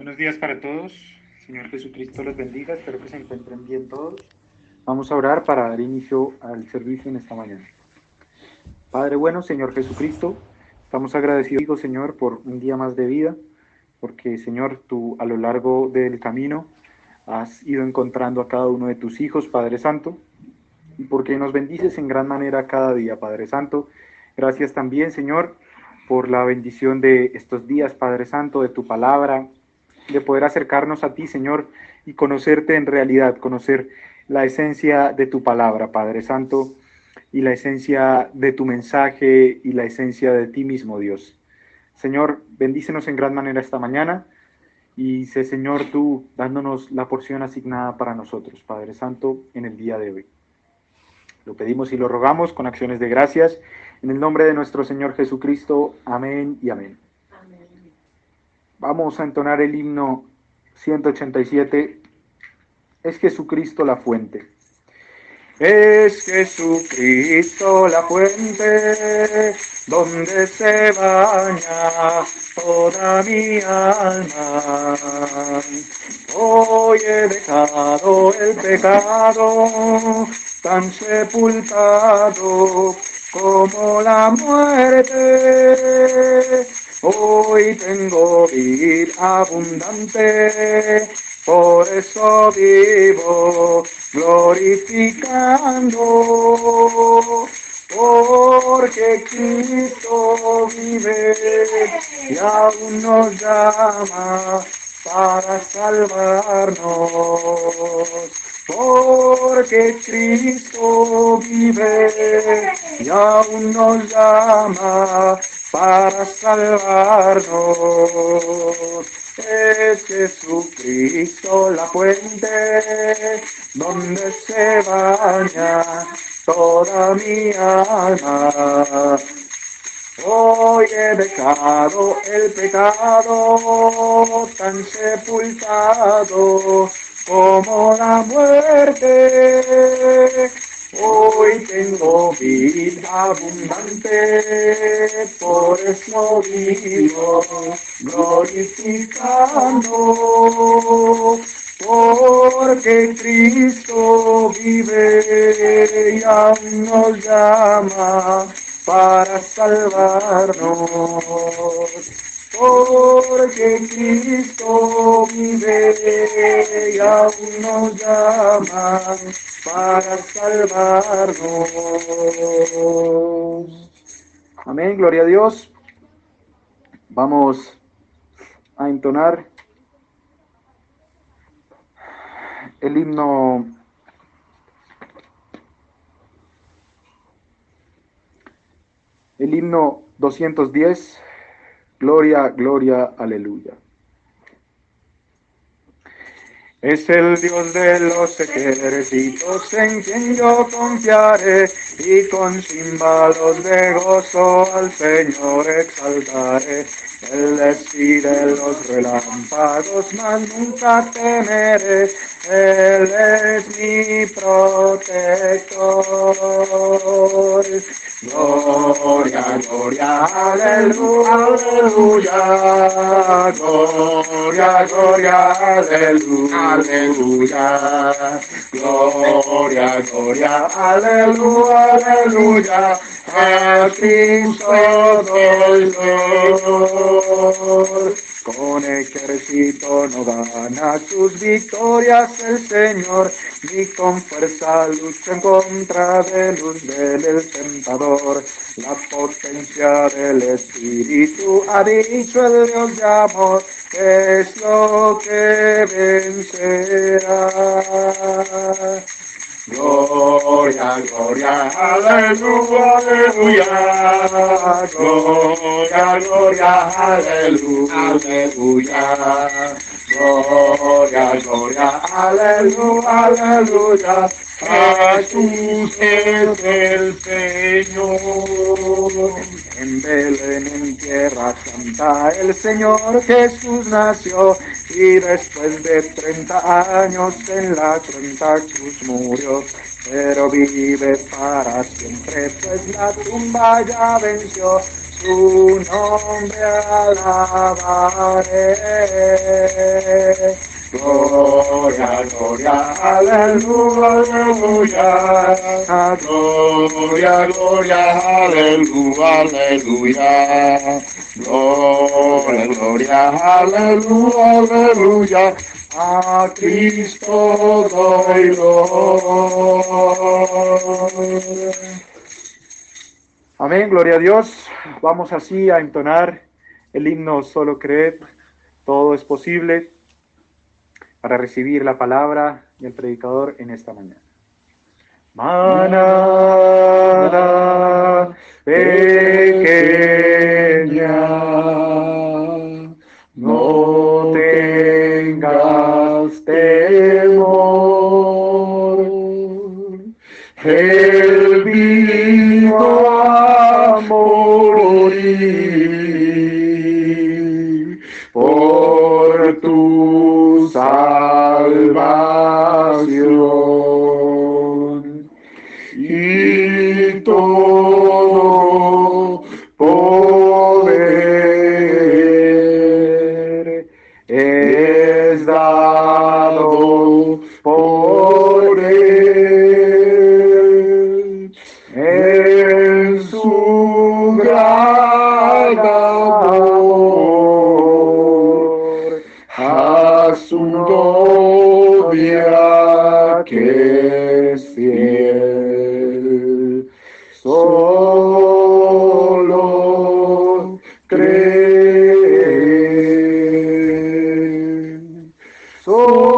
Buenos días para todos. Señor Jesucristo los bendiga. Espero que se encuentren bien todos. Vamos a orar para dar inicio al servicio en esta mañana. Padre bueno, Señor Jesucristo, estamos agradecidos, Señor, por un día más de vida, porque, Señor, tú a lo largo del camino has ido encontrando a cada uno de tus hijos, Padre Santo, y porque nos bendices en gran manera cada día, Padre Santo. Gracias también, Señor, por la bendición de estos días, Padre Santo, de tu palabra, de poder acercarnos a ti, Señor, y conocerte en realidad, conocer la esencia de tu palabra, Padre Santo, y la esencia de tu mensaje y la esencia de ti mismo, Dios. Señor, bendícenos en gran manera esta mañana y sé, Señor, tú dándonos la porción asignada para nosotros, Padre Santo, en el día de hoy. Lo pedimos y lo rogamos con acciones de gracias. En el nombre de nuestro Señor Jesucristo. Amén y amén. Amén. Vamos a entonar el himno 187. Es Jesucristo la fuente. Es Jesucristo la fuente, donde se baña toda mi alma. Hoy he dejado el pecado, tan sepultado como la muerte. Hoy tengo vida abundante, por eso vivo glorificando, porque Cristo vive y aún nos llama para salvarnos. Porque Cristo vive y aún nos llama para salvarnos. Es Jesucristo la fuente, donde se baña toda mi alma. Hoy he dejado el pecado, tan sepultado como la muerte. Hoy tengo vida abundante, por eso vivo glorificando, porque Cristo vive y aún nos llama para salvarnos. Porque Cristo vive y aún nos llama para salvarnos. Amén, gloria a Dios. Vamos a entonar el himno el himno 210, Gloria, gloria, aleluya. Es el Dios de los ejércitos en quien yo confiaré, y con címbalos de gozo al Señor exaltaré. Él despide los relámpagos, mas nunca temeré. Él es mi protector. Gloria, gloria, aleluya, aleluya. Gloria, gloria, aleluya, aleluya. Gloria, gloria, aleluya, aleluya. A Cristo doy gloria. Con ejército no gana sus victorias el Señor, ni con fuerza lucha en contra de luz del tentador. La potencia del Espíritu ha dicho el Dios de amor, es lo que vencerá. Gloria, gloria, aleluya, aleluya. Gloria, gloria, aleluya, aleluya. Gloria, gloria, aleluya, aleluya. Jesús es el Señor. En Belén, en tierra santa, el Señor Jesús nació, y después de 30 años en la Santa Cruz murió. Pero vive para siempre, pues la tumba ya venció. tu nombre alabaré. Gloria, gloria, aleluya, aleluya. Gloria, gloria, aleluya, aleluya. Gloria, gloria, aleluya, aleluya. A Cristo doy gloria. Amén, gloria a Dios. Vamos así a entonar el himno Solo Creed, todo es posible, para recibir la palabra del predicador en esta mañana. Manada pequeña, no tengas temor, Él vino a morir por tu salvación, y todo poder es dado por Él en su gran amor a su novia que es fiel. Solo cree, solo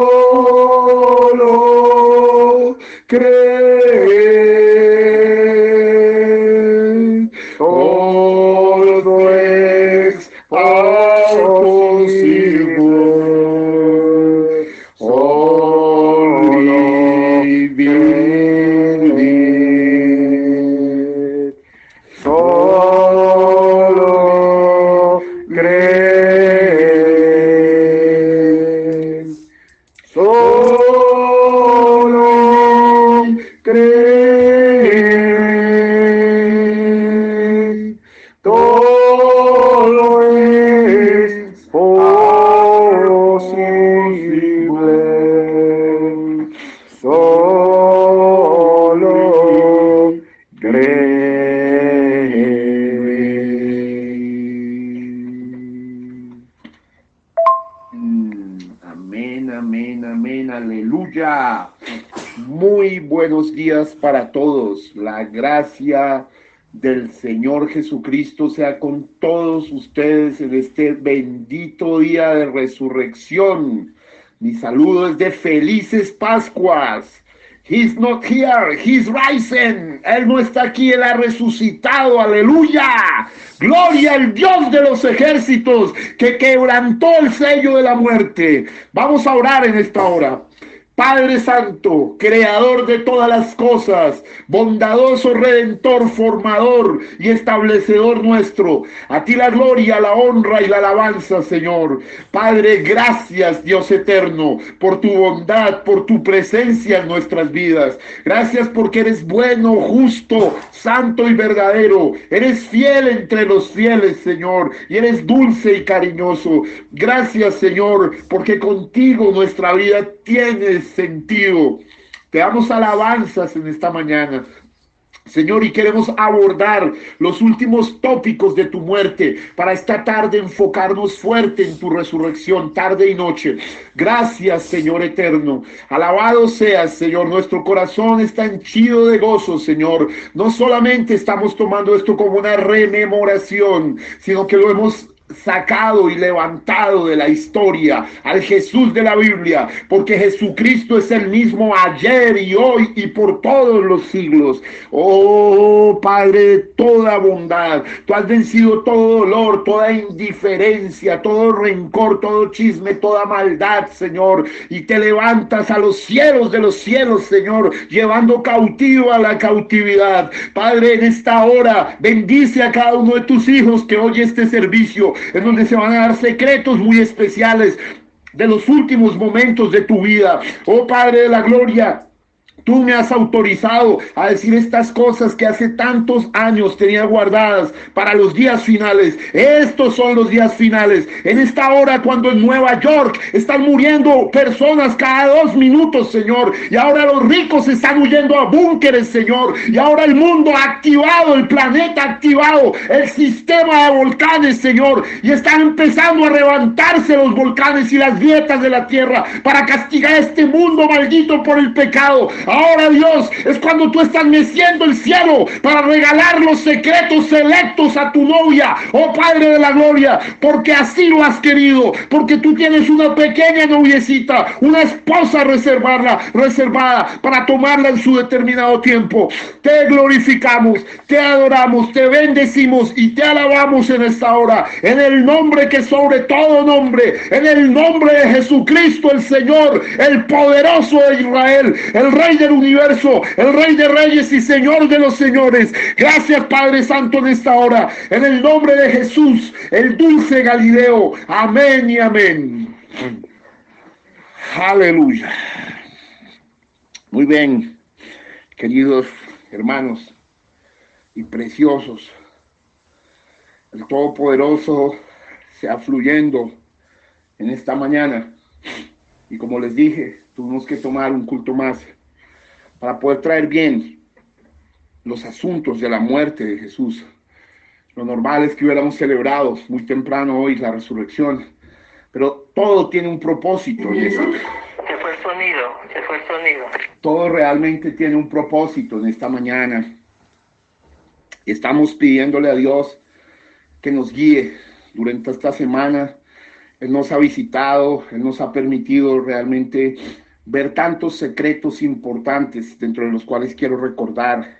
cree, todo es posible, only believe, solo crees, solo crees, todo es posible, solo Amén, amén, amén, aleluya. Muy buenos días para todos. La gracia del Señor Jesucristo sea con todos ustedes en este bendito día de resurrección. Mi saludo es de felices Pascuas. He's not here, he's risen. Él no está aquí, él ha resucitado, aleluya. Gloria al Dios de los ejércitos que quebrantó el sello de la muerte. Vamos a orar en esta hora. Padre Santo, creador de todas las cosas, bondadoso redentor, formador y establecedor nuestro, a ti la gloria, la honra y la alabanza, Señor. Padre, gracias, Dios eterno, por tu bondad, por tu presencia en nuestras vidas. Gracias porque eres bueno, justo, santo y verdadero. Eres fiel entre los fieles, Señor, y eres dulce y cariñoso. Gracias, Señor, porque contigo nuestra vida tiene sentido. Te damos alabanzas en esta mañana, Señor, y queremos abordar los últimos tópicos de tu muerte para esta tarde enfocarnos fuerte en tu resurrección, tarde y noche. Gracias, Señor eterno. Alabado seas, Señor. Nuestro corazón está henchido de gozo, Señor. No solamente estamos tomando esto como una rememoración, sino que lo hemos sacado y levantado de la historia al Jesús de la Biblia, porque Jesucristo es el mismo ayer y hoy y por todos los siglos. Oh Padre de toda bondad, tú has vencido todo dolor, toda indiferencia, todo rencor, todo chisme, toda maldad, Señor, y te levantas a los cielos de los cielos, Señor, llevando cautivo a la cautividad. Padre, en esta hora bendice a cada uno de tus hijos que oye este servicio, en donde se van a dar secretos muy especiales de los últimos momentos de tu vida. Oh Padre de la gloria, Tú me has autorizado a decir estas cosas que hace tantos años tenía guardadas para los días finales. Estos son los días finales. En esta hora, cuando en Nueva York están muriendo personas cada 2 minutos, Señor. Y ahora los ricos están huyendo a búnkeres, Señor. Y ahora el mundo ha activado, el planeta ha activado el sistema de volcanes, Señor. Y están empezando a levantarse los volcanes y las grietas de la tierra para castigar a este mundo maldito por el pecado. Ahora, Dios, es cuando tú estás meciendo el cielo para regalar los secretos selectos a tu novia, oh Padre de la gloria, porque así lo has querido, porque tú tienes una pequeña noviecita, una esposa reservada para tomarla en su determinado tiempo. Te glorificamos, te adoramos, te bendecimos y te alabamos en esta hora, en el nombre que sobre todo nombre, en el nombre de Jesucristo el Señor, el poderoso de Israel, el Rey del universo, el Rey de reyes y Señor de los señores. Gracias, Padre Santo, en esta hora, en el nombre de Jesús, el dulce Galileo. Amén y amén. Aleluya. Muy bien, queridos hermanos y preciosos, el Todopoderoso sea fluyendo en esta mañana. Y como les dije, tuvimos que tomar un culto más para poder traer bien los asuntos de la muerte de Jesús. Lo normal es que hubiéramos celebrado muy temprano hoy la resurrección, pero todo tiene un propósito. Y Se fue el sonido. Todo realmente tiene un propósito en esta mañana. Estamos pidiéndole a Dios que nos guíe durante esta semana. Él nos ha visitado, Él nos ha permitido realmente ver tantos secretos importantes, dentro de los cuales quiero recordar.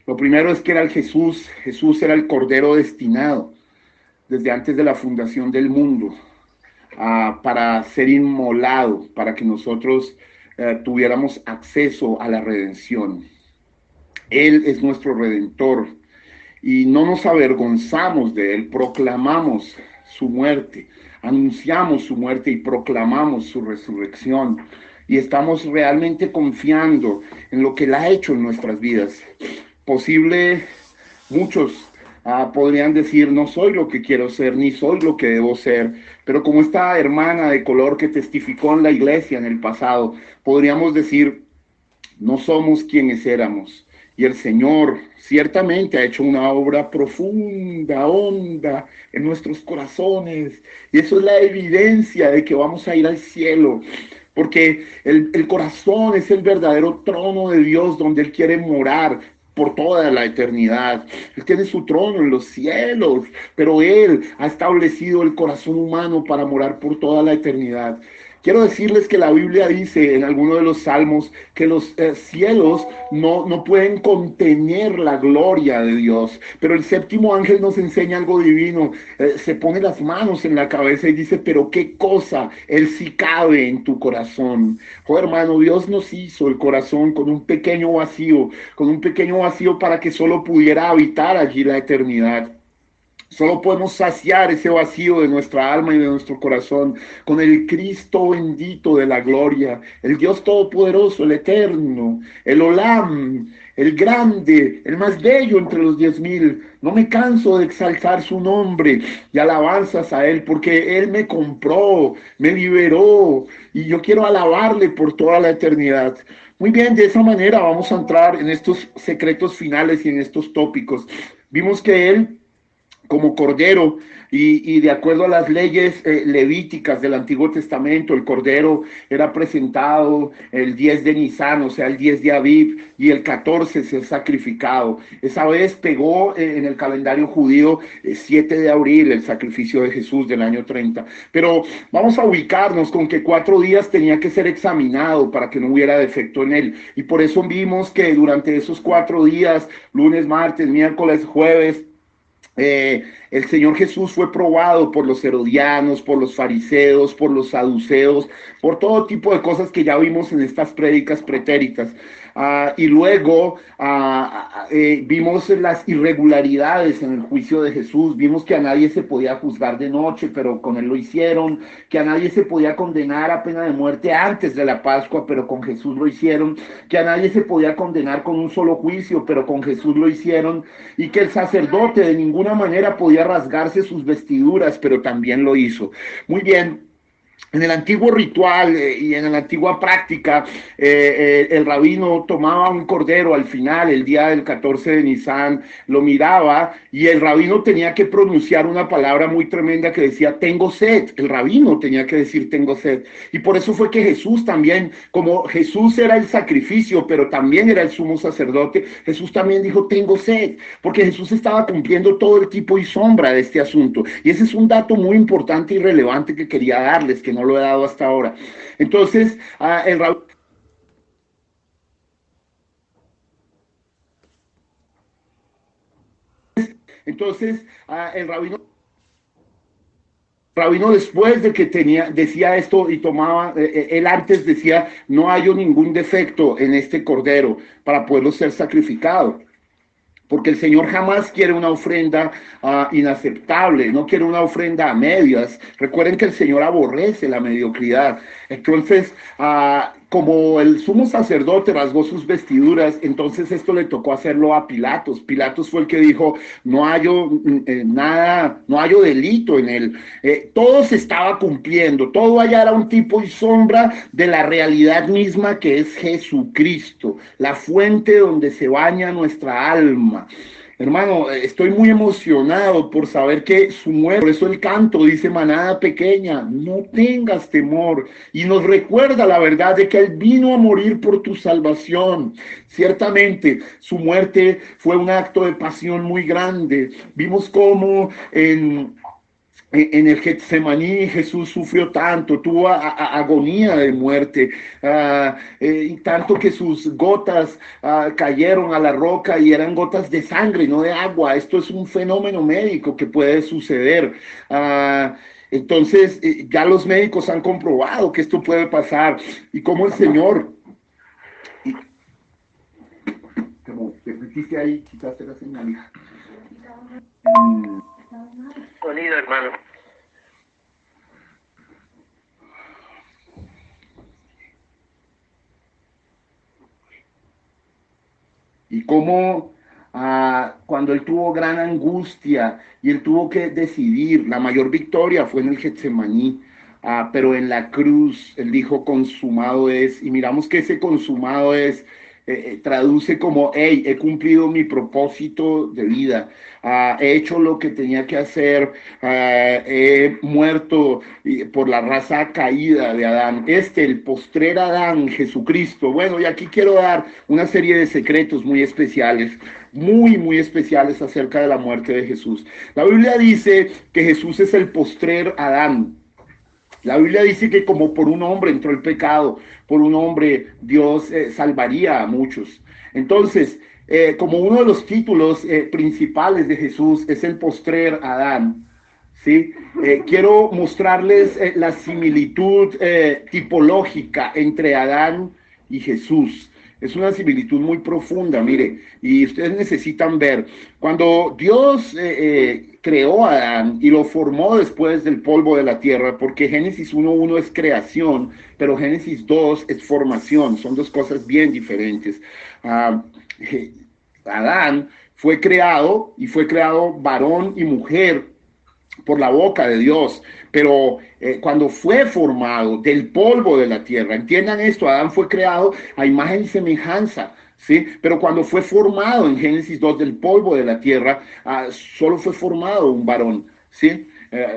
Lo primero es que era Jesús era el Cordero destinado desde antes de la fundación del mundo para ser inmolado, para que nosotros tuviéramos acceso a la redención. Él es nuestro Redentor y no nos avergonzamos de Él, proclamamos su muerte, anunciamos su muerte y proclamamos su resurrección. Y estamos realmente confiando en lo que Él ha hecho en nuestras vidas. Muchos podrían decir, no soy lo que quiero ser, ni soy lo que debo ser. Pero como esta hermana de color que testificó en la iglesia en el pasado, podríamos decir, no somos quienes éramos. Y el Señor ciertamente ha hecho una obra profunda, honda en nuestros corazones. Y eso es la evidencia de que vamos a ir al cielo. Porque el corazón es el verdadero trono de Dios donde Él quiere morar por toda la eternidad. Él tiene su trono en los cielos, pero Él ha establecido el corazón humano para morar por toda la eternidad. Quiero decirles que la Biblia dice en alguno de los salmos que los cielos no pueden contener la gloria de Dios, pero el séptimo ángel nos enseña algo divino. Se pone las manos en la cabeza y dice, pero qué cosa, Él sí cabe en tu corazón. Oh hermano, Dios nos hizo el corazón con un pequeño vacío para que solo pudiera habitar allí la eternidad. Solo podemos saciar ese vacío de nuestra alma y de nuestro corazón con el Cristo bendito de la gloria, el Dios todopoderoso, el eterno, el Olam, el grande, el más bello entre los 10,000. No me canso de exaltar su nombre y alabanzas a Él, porque Él me compró, me liberó, y yo quiero alabarle por toda la eternidad. Muy bien, de esa manera vamos a entrar en estos secretos finales y en estos tópicos. Vimos que Él, como cordero, y de acuerdo a las leyes levíticas del Antiguo Testamento, el cordero era presentado el 10 de Nisan, o sea, el 10 de Aviv, y el 14 ser sacrificado. Esa vez pegó en el calendario judío 7 de abril, el sacrificio de Jesús del año 30. Pero vamos a ubicarnos con que 4 días tenía que ser examinado para que no hubiera defecto en él. Y por eso vimos que durante esos 4 días, lunes, martes, miércoles, jueves, el Señor Jesús fue probado por los herodianos, por los fariseos, por los saduceos, por todo tipo de cosas que ya vimos en estas prédicas pretéritas. y luego vimos las irregularidades en el juicio de Jesús. Vimos que a nadie se podía juzgar de noche, pero con él lo hicieron, que a nadie se podía condenar a pena de muerte antes de la Pascua, pero con Jesús lo hicieron, que a nadie se podía condenar con un solo juicio, pero con Jesús lo hicieron, y que el sacerdote de ninguna manera podía rasgarse sus vestiduras, pero también lo hizo. Muy bien. En el antiguo ritual y en la antigua práctica, el rabino tomaba un cordero al final, el día del 14 de Nisan, lo miraba y el rabino tenía que pronunciar una palabra muy tremenda que decía, tengo sed. El rabino tenía que decir, tengo sed. Y por eso fue que Jesús también, como Jesús era el sacrificio, pero también era el sumo sacerdote, Jesús también dijo, tengo sed, porque Jesús estaba cumpliendo todo el tipo y sombra de este asunto. Y ese es un dato muy importante y relevante que quería darles, que no lo he dado hasta ahora. Entonces, el rabino después de que decía esto y tomaba, él antes decía, no hay ningún defecto en este cordero para poderlo ser sacrificado. Porque el Señor jamás quiere una ofrenda inaceptable, no quiere una ofrenda a medias. Recuerden que el Señor aborrece la mediocridad. Entonces, como el sumo sacerdote rasgó sus vestiduras, entonces esto le tocó hacerlo a Pilatos. Pilatos fue el que dijo, no hallo nada, no hallo delito en él. Todo se estaba cumpliendo, todo allá era un tipo y sombra de la realidad misma que es Jesucristo, la fuente donde se baña nuestra alma. Hermano, estoy muy emocionado por saber que su muerte, por eso el canto dice, manada pequeña, no tengas temor, y nos recuerda la verdad de que Él vino a morir por tu salvación. Ciertamente, su muerte fue un acto de pasión muy grande. Vimos cómo en el Getsemaní Jesús sufrió tanto, tuvo agonía de muerte, y tanto que sus gotas cayeron a la roca y eran gotas de sangre, no de agua. Esto es un fenómeno médico que puede suceder. Entonces, ya los médicos han comprobado que esto puede pasar y cómo el Señor... Como te metiste ahí, quitaste la señal. Sonido, hermano. Y cómo cuando él tuvo gran angustia y él tuvo que decidir, la mayor victoria fue en el Getsemaní, pero en la cruz él dijo consumado es, y miramos que ese consumado es, traduce como, hey, he cumplido mi propósito de vida, he hecho lo que tenía que hacer, he muerto por la raza caída de Adán, el postrer Adán, Jesucristo. Bueno, y aquí quiero dar una serie de secretos muy especiales, muy especiales acerca de la muerte de Jesús. La Biblia dice que Jesús es el postrer Adán. La Biblia dice que como por un hombre entró el pecado, por un hombre Dios salvaría a muchos. Entonces, como uno de los títulos principales de Jesús es el postrer Adán, ¿sí? Quiero mostrarles la similitud tipológica entre Adán y Jesús. Es una similitud muy profunda, mire, y ustedes necesitan ver. Cuando Dios creó a Adán y lo formó después del polvo de la tierra, porque Génesis 1:1 es creación, pero Génesis 2 es formación, son dos cosas bien diferentes. Adán fue creado y fue creado varón y mujer por la boca de Dios, pero cuando fue formado del polvo de la tierra, entiendan esto, Adán fue creado a imagen y semejanza, ¿sí? Pero cuando fue formado en Génesis 2 del polvo de la tierra, solo fue formado un varón, ¿sí?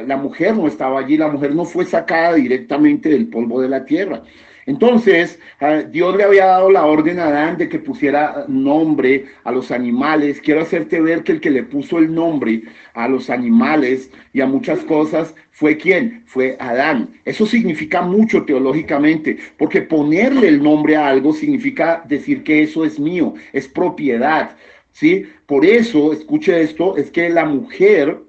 La mujer no estaba allí, la mujer no fue sacada directamente del polvo de la tierra. Entonces, Dios le había dado la orden a Adán de que pusiera nombre a los animales. Quiero hacerte ver que el que le puso el nombre a los animales y a muchas cosas fue ¿quién? Fue Adán. Eso significa mucho teológicamente, porque ponerle el nombre a algo significa decir que eso es mío, es propiedad, ¿sí? Por eso, escuche esto, es que la mujer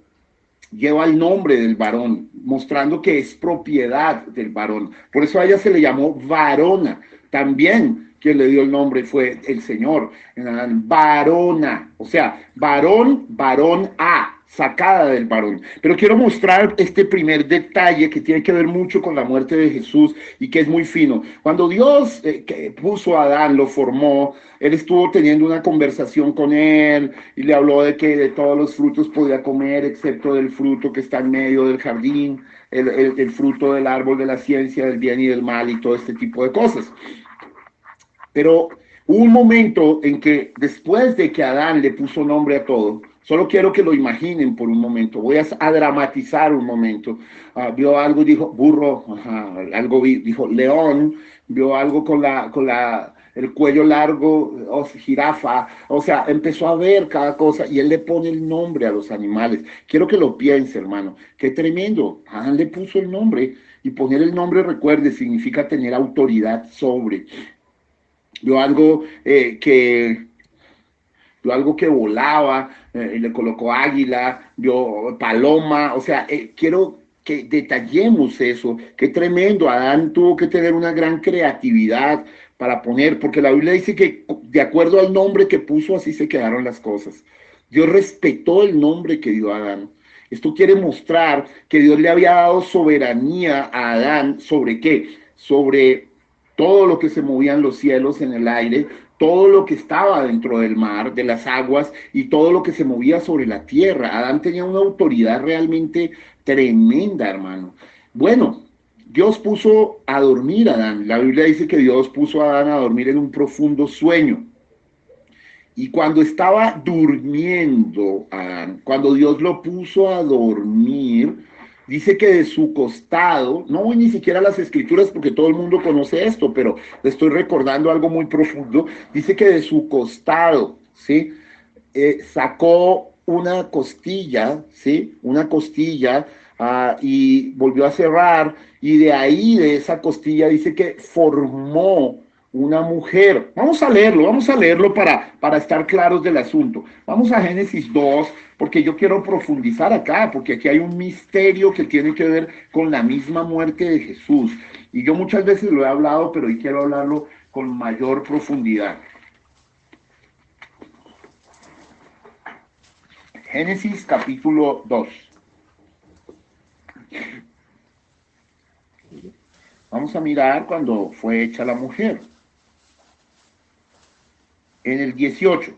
lleva el nombre del varón, mostrando que es propiedad del varón. Por eso a ella se le llamó varona. También quien le dio el nombre fue el Señor. Varona, o sea, varón, varón A, sacada del varón. Pero quiero mostrar este primer detalle que tiene que ver mucho con la muerte de Jesús y que es muy fino. Cuando Dios que puso a Adán, lo formó, él estuvo teniendo una conversación con él y le habló de que de todos los frutos podía comer, excepto del fruto que está en medio del jardín, el fruto del árbol de la ciencia del bien y del mal y todo este tipo de cosas. Pero hubo un momento en que después de que Adán le puso nombre a todo, solo quiero que lo imaginen por un momento, voy a dramatizar un momento. Vio algo y dijo burro, algo dijo león, vio algo el cuello largo, jirafa, o sea, empezó a ver cada cosa y él le pone el nombre a los animales. Quiero que lo piense, hermano, qué tremendo. Adán le puso el nombre y poner el nombre, recuerde, significa tener autoridad sobre. Vio algo que volaba, y le colocó águila, vio paloma, o sea, quiero que detallemos eso, qué tremendo. Adán tuvo que tener una gran creatividad para poner, porque la Biblia dice que de acuerdo al nombre que puso, así se quedaron las cosas. Dios respetó el nombre que dio a Adán. Esto quiere mostrar que Dios le había dado soberanía a Adán sobre qué, sobre todo lo que se movía en los cielos, en el aire, todo lo que estaba dentro del mar, de las aguas y todo lo que se movía sobre la tierra. Adán tenía una autoridad realmente tremenda, hermano. Bueno, Dios puso a dormir a Adán. La Biblia dice que Dios puso a Adán a dormir en un profundo sueño. Y cuando estaba durmiendo Adán, cuando Dios lo puso a dormir, dice que de su costado, no voy ni siquiera a las escrituras porque todo el mundo conoce esto, pero le estoy recordando algo muy profundo, dice que de su costado, ¿sí? Sacó una costilla, ¿sí? Una costilla y volvió a cerrar y de ahí, de esa costilla, dice que formó una mujer. Vamos a leerlo para estar claros del asunto. Vamos a Génesis 2, porque yo quiero profundizar acá, porque aquí hay un misterio que tiene que ver con la misma muerte de Jesús. Y yo muchas veces lo he hablado, pero hoy quiero hablarlo con mayor profundidad. Génesis capítulo 2. Vamos a mirar cuando fue hecha la mujer. En el 18.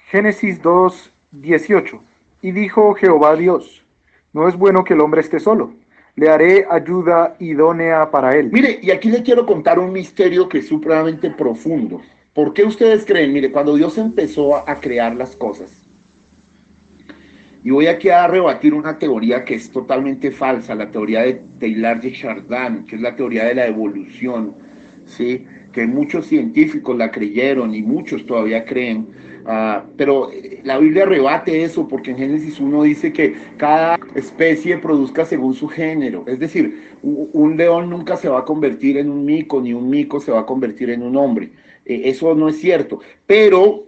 Génesis 2, 18. Y dijo Jehová Dios, no es bueno que el hombre esté solo, le haré ayuda idónea para él. Mire, y aquí le quiero contar un misterio que es supremamente profundo. ¿Por qué ustedes creen? Mire, cuando Dios empezó a crear las cosas, y voy aquí a rebatir una teoría que es totalmente falsa, la teoría de Teilhard de Chardin, que es la teoría de la evolución, ¿sí? Que muchos científicos la creyeron y muchos todavía creen, pero la Biblia rebate eso porque en Génesis 1 dice que cada especie produzca según su género, es decir, un león nunca se va a convertir en un mico, ni un mico se va a convertir en un hombre, eso no es cierto, pero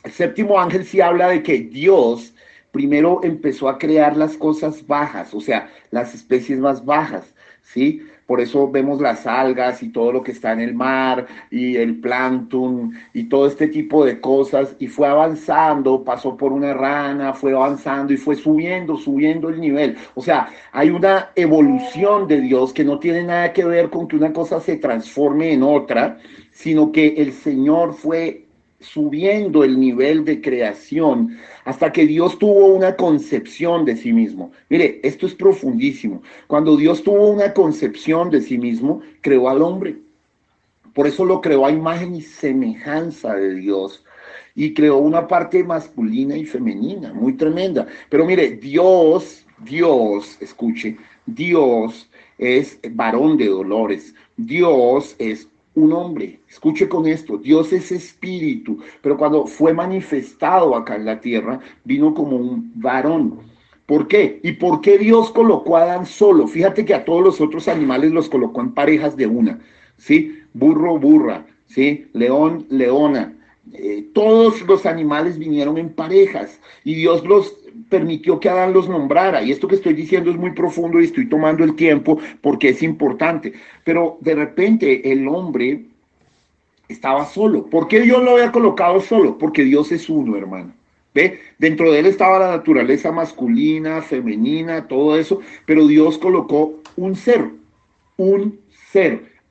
el séptimo ángel sí habla de que Dios primero empezó a crear las cosas bajas, o sea, las especies más bajas, ¿sí? Por eso vemos las algas y todo lo que está en el mar y el plancton y todo este tipo de cosas y fue avanzando, pasó por una rana, fue avanzando y fue subiendo el nivel. O sea, hay una evolución de Dios que no tiene nada que ver con que una cosa se transforme en otra, sino que el Señor fue subiendo el nivel de creación hasta que Dios tuvo una concepción de sí mismo. Mire, esto es profundísimo. Cuando Dios tuvo una concepción de sí mismo, creó al hombre. Por eso lo creó a imagen y semejanza de Dios. Y creó una parte masculina y femenina, muy tremenda. Pero mire, Dios, escuche, Dios es varón de dolores. Dios es un hombre, escuche con esto, Dios es espíritu, pero cuando fue manifestado acá en la tierra, vino como un varón. ¿Por qué? ¿Y por qué Dios colocó a Adán solo? Fíjate que a todos los otros animales los colocó en parejas de una, ¿sí? Burro, burra, ¿sí? León, leona. Todos los animales vinieron en parejas y Dios los permitió que Adán los nombrara. Y esto que estoy diciendo es muy profundo y estoy tomando el tiempo porque es importante. Pero de repente el hombre estaba solo. ¿Por qué Dios lo había colocado solo? Porque Dios es uno, hermano. ¿Ve? Dentro de él estaba la naturaleza masculina, femenina, todo eso, pero Dios colocó un ser,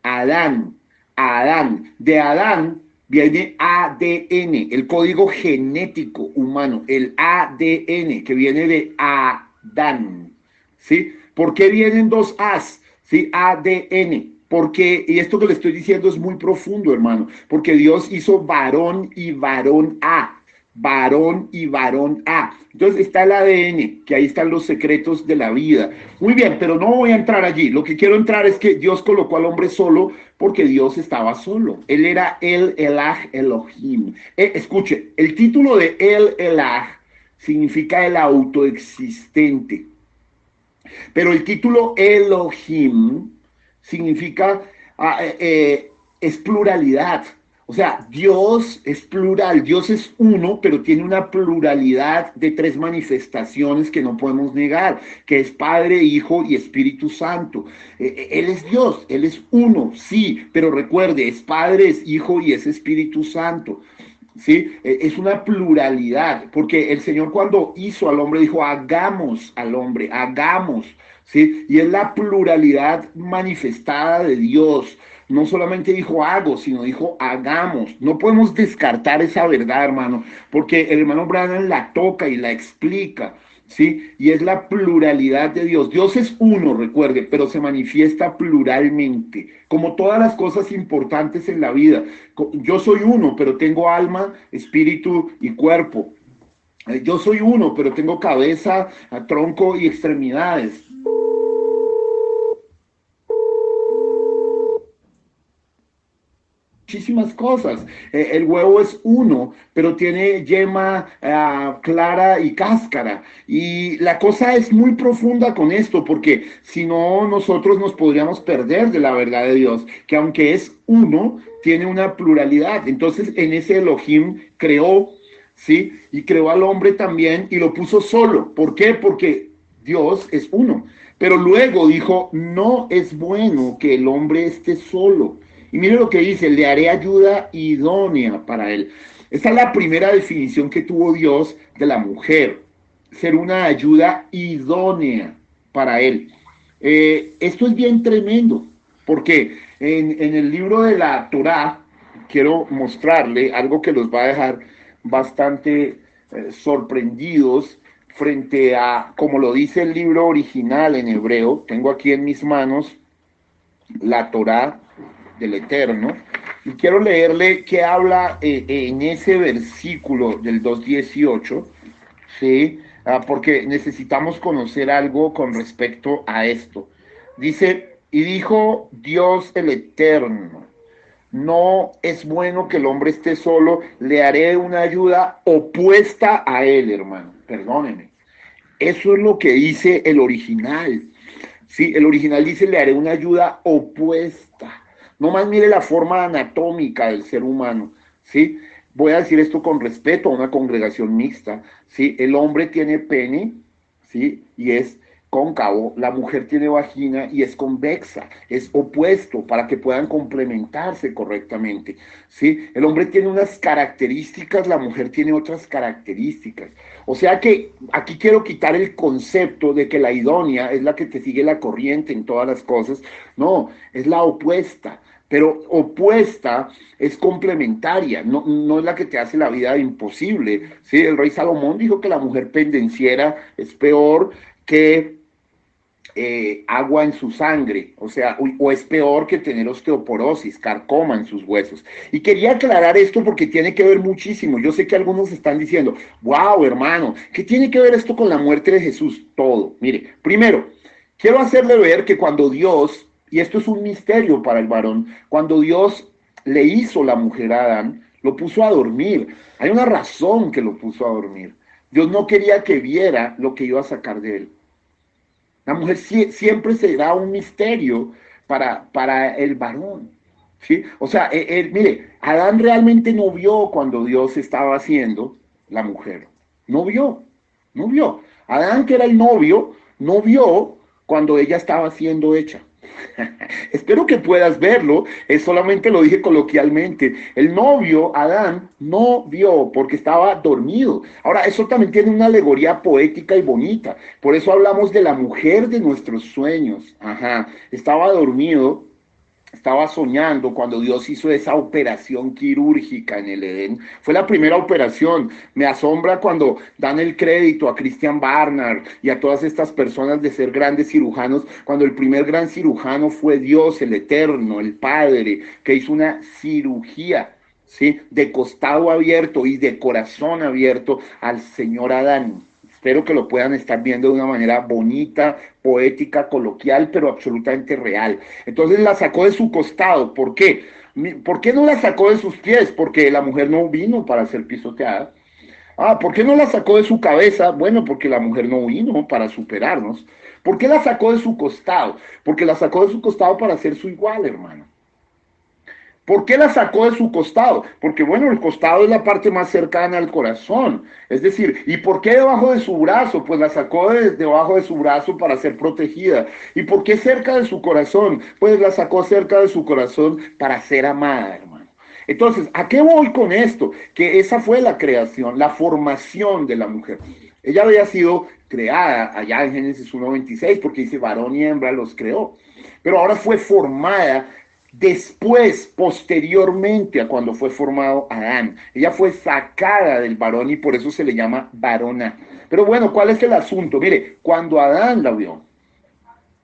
Adán, Adán. De Adán viene ADN, el código genético humano, el ADN, que viene de Adán, ¿sí? ¿Por qué vienen dos As? ¿Sí? ADN. Porque, y esto que le estoy diciendo es muy profundo, hermano, porque Dios hizo varón y varón A. Varón y varón A. Entonces está el ADN, que ahí están los secretos de la vida. Muy bien, pero no voy a entrar allí. Lo que quiero entrar es que Dios colocó al hombre solo porque Dios estaba solo. Él era El Elah Elohim. Escuche, el título de El Elah significa el autoexistente. Pero el título Elohim significa, es pluralidad. O sea, Dios es plural, Dios es uno, pero tiene una pluralidad de tres manifestaciones que no podemos negar, que es Padre, Hijo y Espíritu Santo. Él es Dios, Él es uno, sí, pero recuerde, es Padre, es Hijo y es Espíritu Santo. ¿Sí? Es una pluralidad, porque el Señor cuando hizo al hombre dijo, hagamos al hombre, hagamos, ¿sí? Y es la pluralidad manifestada de Dios. No solamente dijo hago, sino dijo hagamos. No podemos descartar esa verdad, hermano, porque el hermano Branham la toca y la explica, ¿sí? Y es la pluralidad de Dios. Dios es uno, recuerde, pero se manifiesta pluralmente, como todas las cosas importantes en la vida. Yo soy uno, pero tengo alma, espíritu y cuerpo. Yo soy uno, pero tengo cabeza, tronco y extremidades. Muchísimas cosas. El huevo es uno, pero tiene yema clara y cáscara. Y la cosa es muy profunda con esto, porque si no, nosotros nos podríamos perder de la verdad de Dios, que aunque es uno, tiene una pluralidad. Entonces, en ese Elohim creó, ¿sí? Y creó al hombre también y lo puso solo. ¿Por qué? Porque Dios es uno. Pero luego dijo, no es bueno que el hombre esté solo. Y mire lo que dice, le haré ayuda idónea para él. Esta es la primera definición que tuvo Dios de la mujer, ser una ayuda idónea para él. Esto es bien tremendo, porque en el libro de la Torá, quiero mostrarle algo que los va a dejar bastante sorprendidos frente a, como lo dice el libro original en hebreo. Tengo aquí en mis manos la Torá del Eterno, y quiero leerle qué habla en ese versículo del 2:18, ¿sí? Porque necesitamos conocer algo con respecto a esto. Dice, y dijo Dios el Eterno, no es bueno que el hombre esté solo, le haré una ayuda opuesta a él, hermano, perdónenme. Eso es lo que dice el original, ¿sí? El original dice, le haré una ayuda opuesta. No más mire la forma anatómica del ser humano, ¿sí? Voy a decir esto con respeto a una congregación mixta, ¿sí? El hombre tiene pene, ¿sí? Y es cóncavo, la mujer tiene vagina y es convexa, es opuesto para que puedan complementarse correctamente, ¿sí? El hombre tiene unas características, la mujer tiene otras características. O sea que aquí quiero quitar el concepto de que la idónea es la que te sigue la corriente en todas las cosas. No, es la opuesta. Pero opuesta es complementaria, no es la que te hace la vida imposible. ¿Sí? El rey Salomón dijo que la mujer pendenciera es peor que agua en su sangre, o sea, o es peor que tener osteoporosis, carcoma en sus huesos. Y quería aclarar esto porque tiene que ver muchísimo. Yo sé que algunos están diciendo, wow, hermano, ¿qué tiene que ver esto con la muerte de Jesús? Todo. Mire, primero, quiero hacerle ver que cuando Dios, y esto es un misterio para el varón, cuando Dios le hizo la mujer a Adán, lo puso a dormir. Hay una razón que lo puso a dormir. Dios no quería que viera lo que iba a sacar de él. La mujer siempre será un misterio para el varón, ¿sí? O sea, mire, Adán realmente no vio cuando Dios estaba haciendo la mujer. No vio. No vio. Adán, que era el novio, no vio cuando ella estaba siendo hecha. Espero que puedas verlo, solamente lo dije coloquialmente. El novio, Adán, no vio porque estaba dormido. Ahora, eso también tiene una alegoría poética y bonita. Por eso hablamos de la mujer de nuestros sueños. Ajá, estaba dormido. Estaba soñando cuando Dios hizo esa operación quirúrgica en el Edén. Fue la primera operación. Me asombra cuando dan el crédito a Christian Barnard y a todas estas personas de ser grandes cirujanos, cuando el primer gran cirujano fue Dios, el Eterno, el Padre, que hizo una cirugía, ¿sí?, de costado abierto y de corazón abierto al Señor Adán. Espero que lo puedan estar viendo de una manera bonita, poética, coloquial, pero absolutamente real. Entonces la sacó de su costado. ¿Por qué? ¿Por qué no la sacó de sus pies? Porque la mujer no vino para ser pisoteada. ¿Por qué no la sacó de su cabeza? Bueno, porque la mujer no vino para superarnos. ¿Por qué la sacó de su costado? Porque la sacó de su costado para ser su igual, hermano. ¿Por qué la sacó de su costado? Porque, bueno, el costado es la parte más cercana al corazón. Es decir, ¿y por qué debajo de su brazo? Pues la sacó debajo de su brazo para ser protegida. ¿Y por qué cerca de su corazón? Pues la sacó cerca de su corazón para ser amada, hermano. Entonces, ¿a qué voy con esto? Que esa fue la creación, la formación de la mujer. Ella había sido creada allá en Génesis 1:26, porque dice varón y hembra los creó. Pero ahora fue formada después, posteriormente a cuando fue formado Adán. Ella fue sacada del varón y por eso se le llama varona. Pero bueno, ¿cuál es el asunto? Mire, cuando Adán la vio,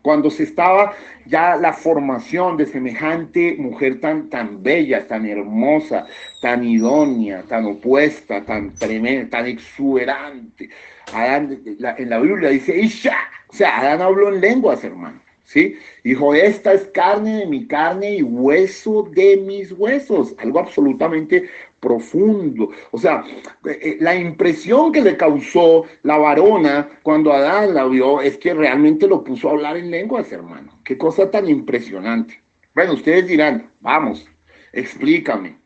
cuando se estaba ya la formación de semejante mujer tan bella, tan hermosa, tan idónea, tan opuesta, tan tremenda, tan exuberante, Adán, en la Biblia dice Isha, o sea, Adán habló en lenguas, hermano. ¿Sí? Dijo, esta es carne de mi carne y hueso de mis huesos. Algo absolutamente profundo. O sea, la impresión que le causó la varona cuando Adán la vio es que realmente lo puso a hablar en lenguas, hermano. Qué cosa tan impresionante. Bueno, ustedes dirán, vamos, explícame,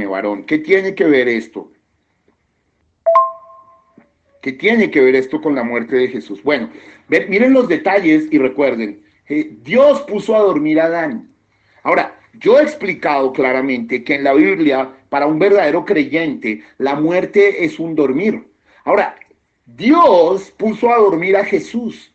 varón, ¿qué tiene que ver esto? ¿Qué tiene que ver esto con la muerte de Jesús? Bueno, miren los detalles y recuerden, Dios puso a dormir a Adán. Ahora, yo he explicado claramente que en la Biblia, para un verdadero creyente, la muerte es un dormir. Ahora, Dios puso a dormir a Jesús,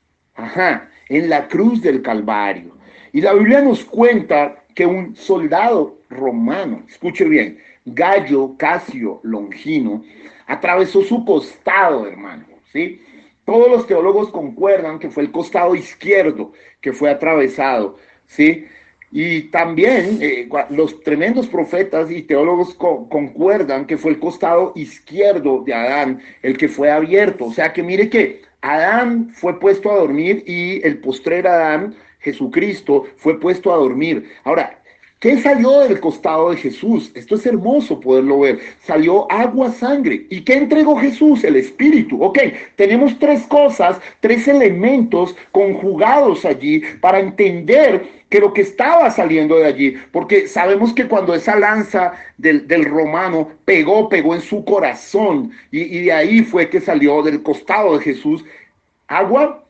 en la cruz del Calvario. Y la Biblia nos cuenta que un soldado romano, escuche bien, Gallo Casio Longino, atravesó su costado, hermano, ¿sí? Todos los teólogos concuerdan que fue el costado izquierdo que fue atravesado, ¿sí? Y también los tremendos profetas y teólogos concuerdan que fue el costado izquierdo de Adán el que fue abierto. O sea que mire que Adán fue puesto a dormir y el postrer Adán, Jesucristo, fue puesto a dormir. Ahora, ¿qué salió del costado de Jesús? Esto es hermoso poderlo ver. Salió agua, sangre. ¿Y qué entregó Jesús? El Espíritu. Ok, tenemos tres cosas, tres elementos conjugados allí para entender que lo que estaba saliendo de allí, porque sabemos que cuando esa lanza del romano pegó en su corazón y de ahí fue que salió del costado de Jesús agua,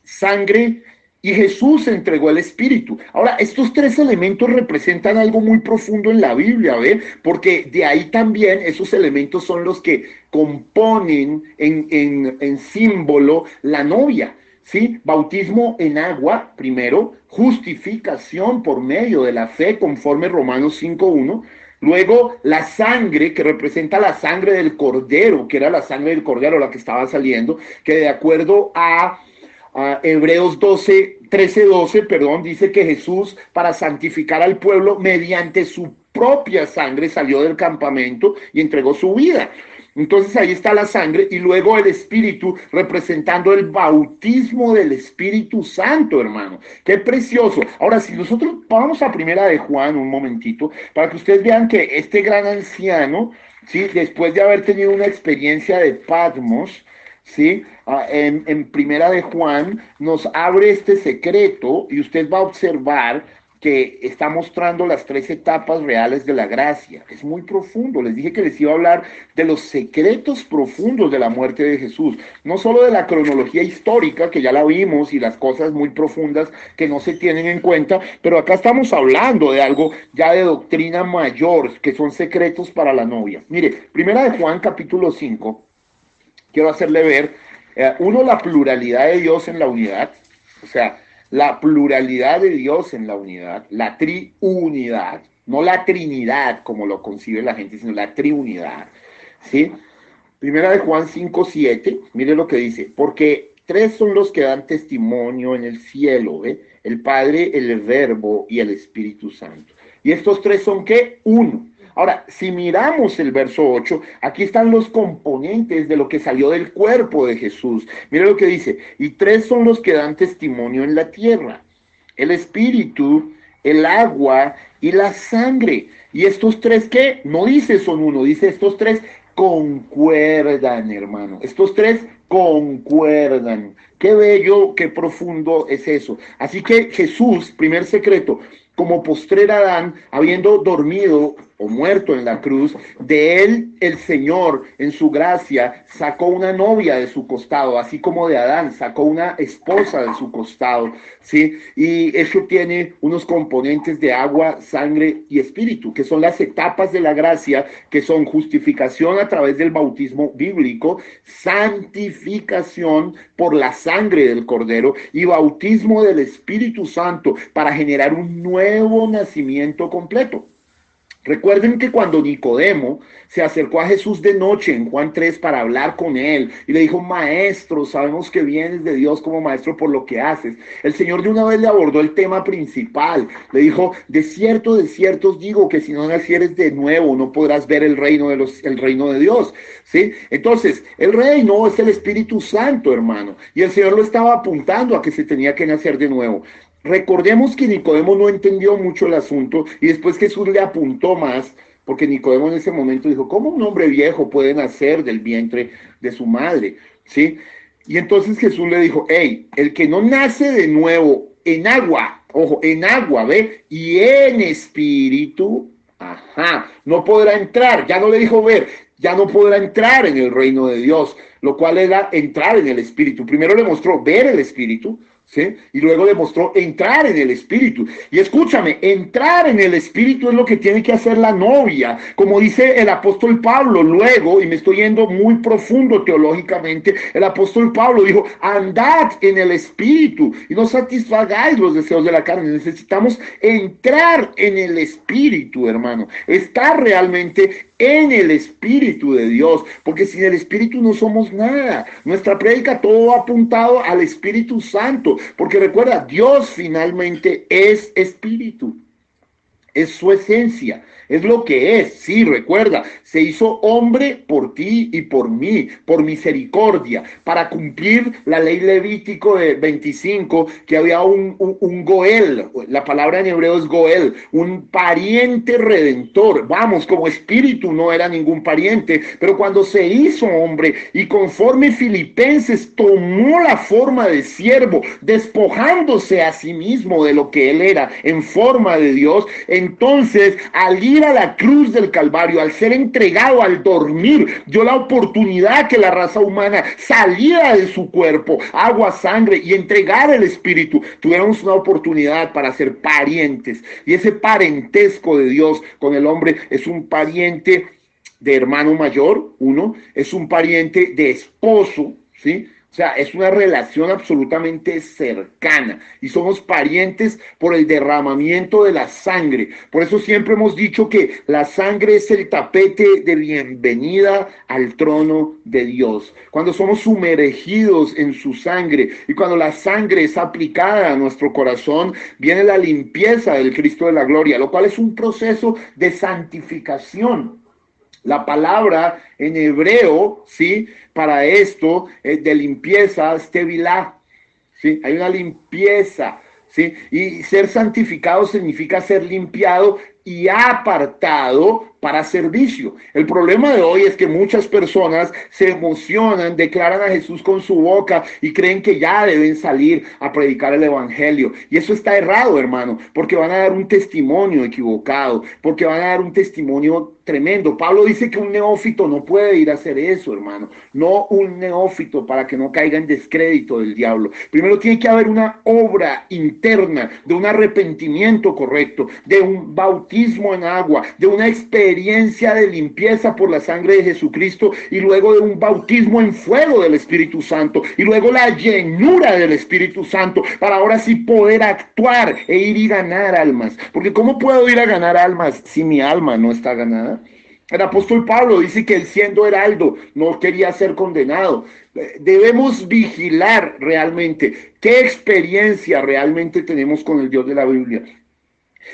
sangre, y Jesús entregó el Espíritu. Ahora, estos tres elementos representan algo muy profundo en la Biblia, ¿ve? Porque de ahí también esos elementos son los que componen en símbolo la novia, ¿sí? Bautismo en agua, primero, justificación por medio de la fe, conforme Romanos 5:1. Luego, la sangre, que representa la sangre del cordero, que era la sangre del cordero la que estaba saliendo, que de acuerdo a Hebreos 13:12, dice que Jesús, para santificar al pueblo, mediante su propia sangre salió del campamento y entregó su vida. Entonces ahí está la sangre y luego el Espíritu representando el bautismo del Espíritu Santo, hermano. Qué precioso. Ahora, si nosotros vamos a Primera de Juan un momentito, para que ustedes vean que este gran anciano, ¿sí?, después de haber tenido una experiencia de Patmos, ¿sí?, en Primera de Juan nos abre este secreto y usted va a observar que está mostrando las 3 etapas reales de la gracia. Es muy profundo. Les dije que les iba a hablar de los secretos profundos de la muerte de Jesús. No solo de la cronología histórica, que ya la vimos, y las cosas muy profundas que no se tienen en cuenta, pero acá estamos hablando de algo ya de doctrina mayor, que son secretos para la novia. Mire, primera de Juan, capítulo 5, quiero hacerle ver, uno, la pluralidad de Dios en la unidad, o sea, la pluralidad de Dios en la unidad, la triunidad, no la trinidad como lo concibe la gente, sino la triunidad, ¿sí? Primera de Juan 5:7, mire lo que dice, porque 3 son los que dan testimonio en el cielo, ¿ve? El Padre, el Verbo y el Espíritu Santo. Y estos 3 son, ¿qué? Uno. Ahora, si miramos el verso 8, aquí están los componentes de lo que salió del cuerpo de Jesús. Mire lo que dice, y 3 son los que dan testimonio en la tierra, el Espíritu, el agua y la sangre. Y estos 3, ¿qué? No dice son uno, dice estos 3 concuerdan, hermano. Estos 3 concuerdan. Qué bello, qué profundo es eso. Así que Jesús, primer secreto, como postrer Adán, habiendo dormido o muerto en la cruz, de él el Señor en su gracia sacó una novia de su costado, así como de Adán sacó una esposa de su costado, ¿sí? Y eso tiene unos componentes de agua, sangre y espíritu, que son las etapas de la gracia, que son justificación a través del bautismo bíblico, santificación por la sangre del Cordero y bautismo del Espíritu Santo para generar un nuevo nacimiento completo. Recuerden que cuando Nicodemo se acercó a Jesús de noche en Juan 3 para hablar con él y le dijo, maestro, sabemos que vienes de Dios como maestro por lo que haces. El Señor de una vez le abordó el tema principal. Le dijo, de cierto os digo que si no nacieres de nuevo no podrás ver el reino de Dios. ¿Sí? Entonces, el reino es el Espíritu Santo, hermano. Y el Señor lo estaba apuntando a que se tenía que nacer de nuevo. Recordemos que Nicodemo no entendió mucho el asunto y después Jesús le apuntó más, porque Nicodemo en ese momento dijo, ¿cómo un hombre viejo puede nacer del vientre de su madre? ¿Sí? Y entonces Jesús le dijo, hey, el que no nace de nuevo en agua, ojo, en agua, ¿ve? Y en espíritu, no podrá entrar, ya no le dijo ver, ya no podrá entrar en el reino de Dios, lo cual era entrar en el espíritu. Primero le mostró ver el espíritu, ¿sí? Y luego demostró entrar en el espíritu. Y escúchame, entrar en el espíritu es lo que tiene que hacer la novia, como dice el apóstol Pablo. Luego, y me estoy yendo muy profundo teológicamente, el apóstol Pablo dijo, andad en el espíritu y no satisfagáis los deseos de la carne. Necesitamos entrar en el espíritu, hermano, estar realmente en el Espíritu de Dios, porque sin el Espíritu no somos nada. Nuestra prédica todo va apuntado al Espíritu Santo, porque recuerda, Dios finalmente es Espíritu, es su esencia, es lo que es. Sí, recuerda, se hizo hombre por ti y por mí, por misericordia, para cumplir la ley Levítico de 25, que había un Goel, la palabra en hebreo es Goel, un pariente redentor. Vamos, como espíritu no era ningún pariente, pero cuando se hizo hombre y conforme Filipenses tomó la forma de siervo, despojándose a sí mismo de lo que él era en forma de Dios, entonces al ir a la cruz del Calvario, al ser entregado, al dormir, dio la oportunidad que la raza humana saliera de su cuerpo, agua, sangre, y entregar el espíritu. Tuviéramos una oportunidad para ser parientes, y ese parentesco de Dios con el hombre es un pariente de hermano mayor, uno, es un pariente de esposo, ¿sí? O sea, es una relación absolutamente cercana y somos parientes por el derramamiento de la sangre. Por eso siempre hemos dicho que la sangre es el tapete de bienvenida al trono de Dios. Cuando somos sumergidos en su sangre y cuando la sangre es aplicada a nuestro corazón, viene la limpieza del Cristo de la gloria, lo cual es un proceso de santificación. La palabra en hebreo, ¿sí?, para esto de limpieza es tevilá, ¿sí? Hay una limpieza, ¿sí? Y ser santificado significa ser limpiado y apartado para servicio. El problema de hoy es que muchas personas se emocionan, declaran a Jesús con su boca y creen que ya deben salir a predicar el evangelio. Y eso está errado, hermano, porque van a dar un testimonio equivocado, porque van a dar un testimonio tremendo. Pablo dice que un neófito no puede ir a hacer eso, hermano. No un neófito, para que no caiga en descrédito del diablo. Primero tiene que haber una obra interna de un arrepentimiento correcto, de un bautismo en agua, de una experiencia de limpieza por la sangre de Jesucristo, y luego de un bautismo en fuego del Espíritu Santo, y luego la llenura del Espíritu Santo, para ahora sí poder actuar e ir y ganar almas. Porque ¿cómo puedo ir a ganar almas si mi alma no está ganada? El apóstol Pablo dice que él, siendo heraldo, no quería ser condenado. Debemos vigilar realmente qué experiencia realmente tenemos con el Dios de la Biblia.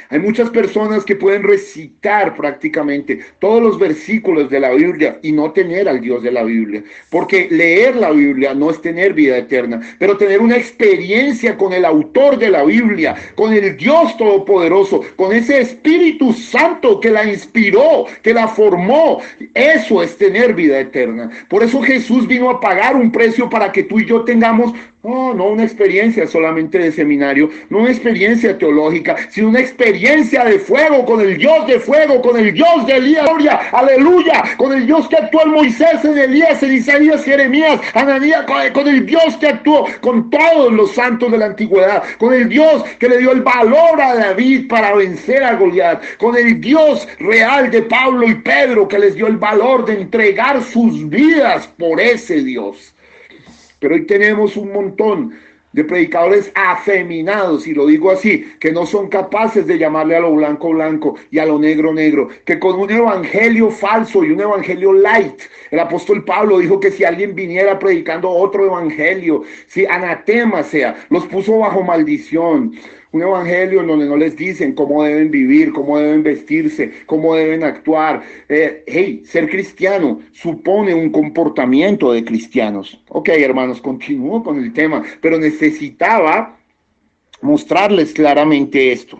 Hay muchas personas que pueden recitar prácticamente todos los versículos de la Biblia y no tener al Dios de la Biblia, porque leer la Biblia no es tener vida eterna, pero tener una experiencia con el autor de la Biblia, con el Dios Todopoderoso, con ese Espíritu Santo que la inspiró, que la formó, eso es tener vida eterna. Por eso Jesús vino a pagar un precio para que tú y yo tengamos no una experiencia solamente de seminario, no una experiencia teológica, sino una experiencia de fuego, con el Dios de fuego, con el Dios de Elías, gloria, aleluya, con el Dios que actuó en Moisés, en Elías, en Isaías, Jeremías, Ananías, con el Dios que actuó con todos los santos de la antigüedad, con el Dios que le dio el valor a David para vencer a Goliat, con el Dios real de Pablo y Pedro que les dio el valor de entregar sus vidas por ese Dios. Pero hoy tenemos un montón de predicadores afeminados, y lo digo así, que no son capaces de llamarle a lo blanco blanco y a lo negro negro, que con un evangelio falso y un evangelio light. El apóstol Pablo dijo que si alguien viniera predicando otro evangelio, si anatema sea, los puso bajo maldición. Un evangelio en donde no les dicen cómo deben vivir, cómo deben vestirse, cómo deben actuar. Ser cristiano supone un comportamiento de cristianos. Ok, hermanos, continúo con el tema, pero necesitaba mostrarles claramente esto.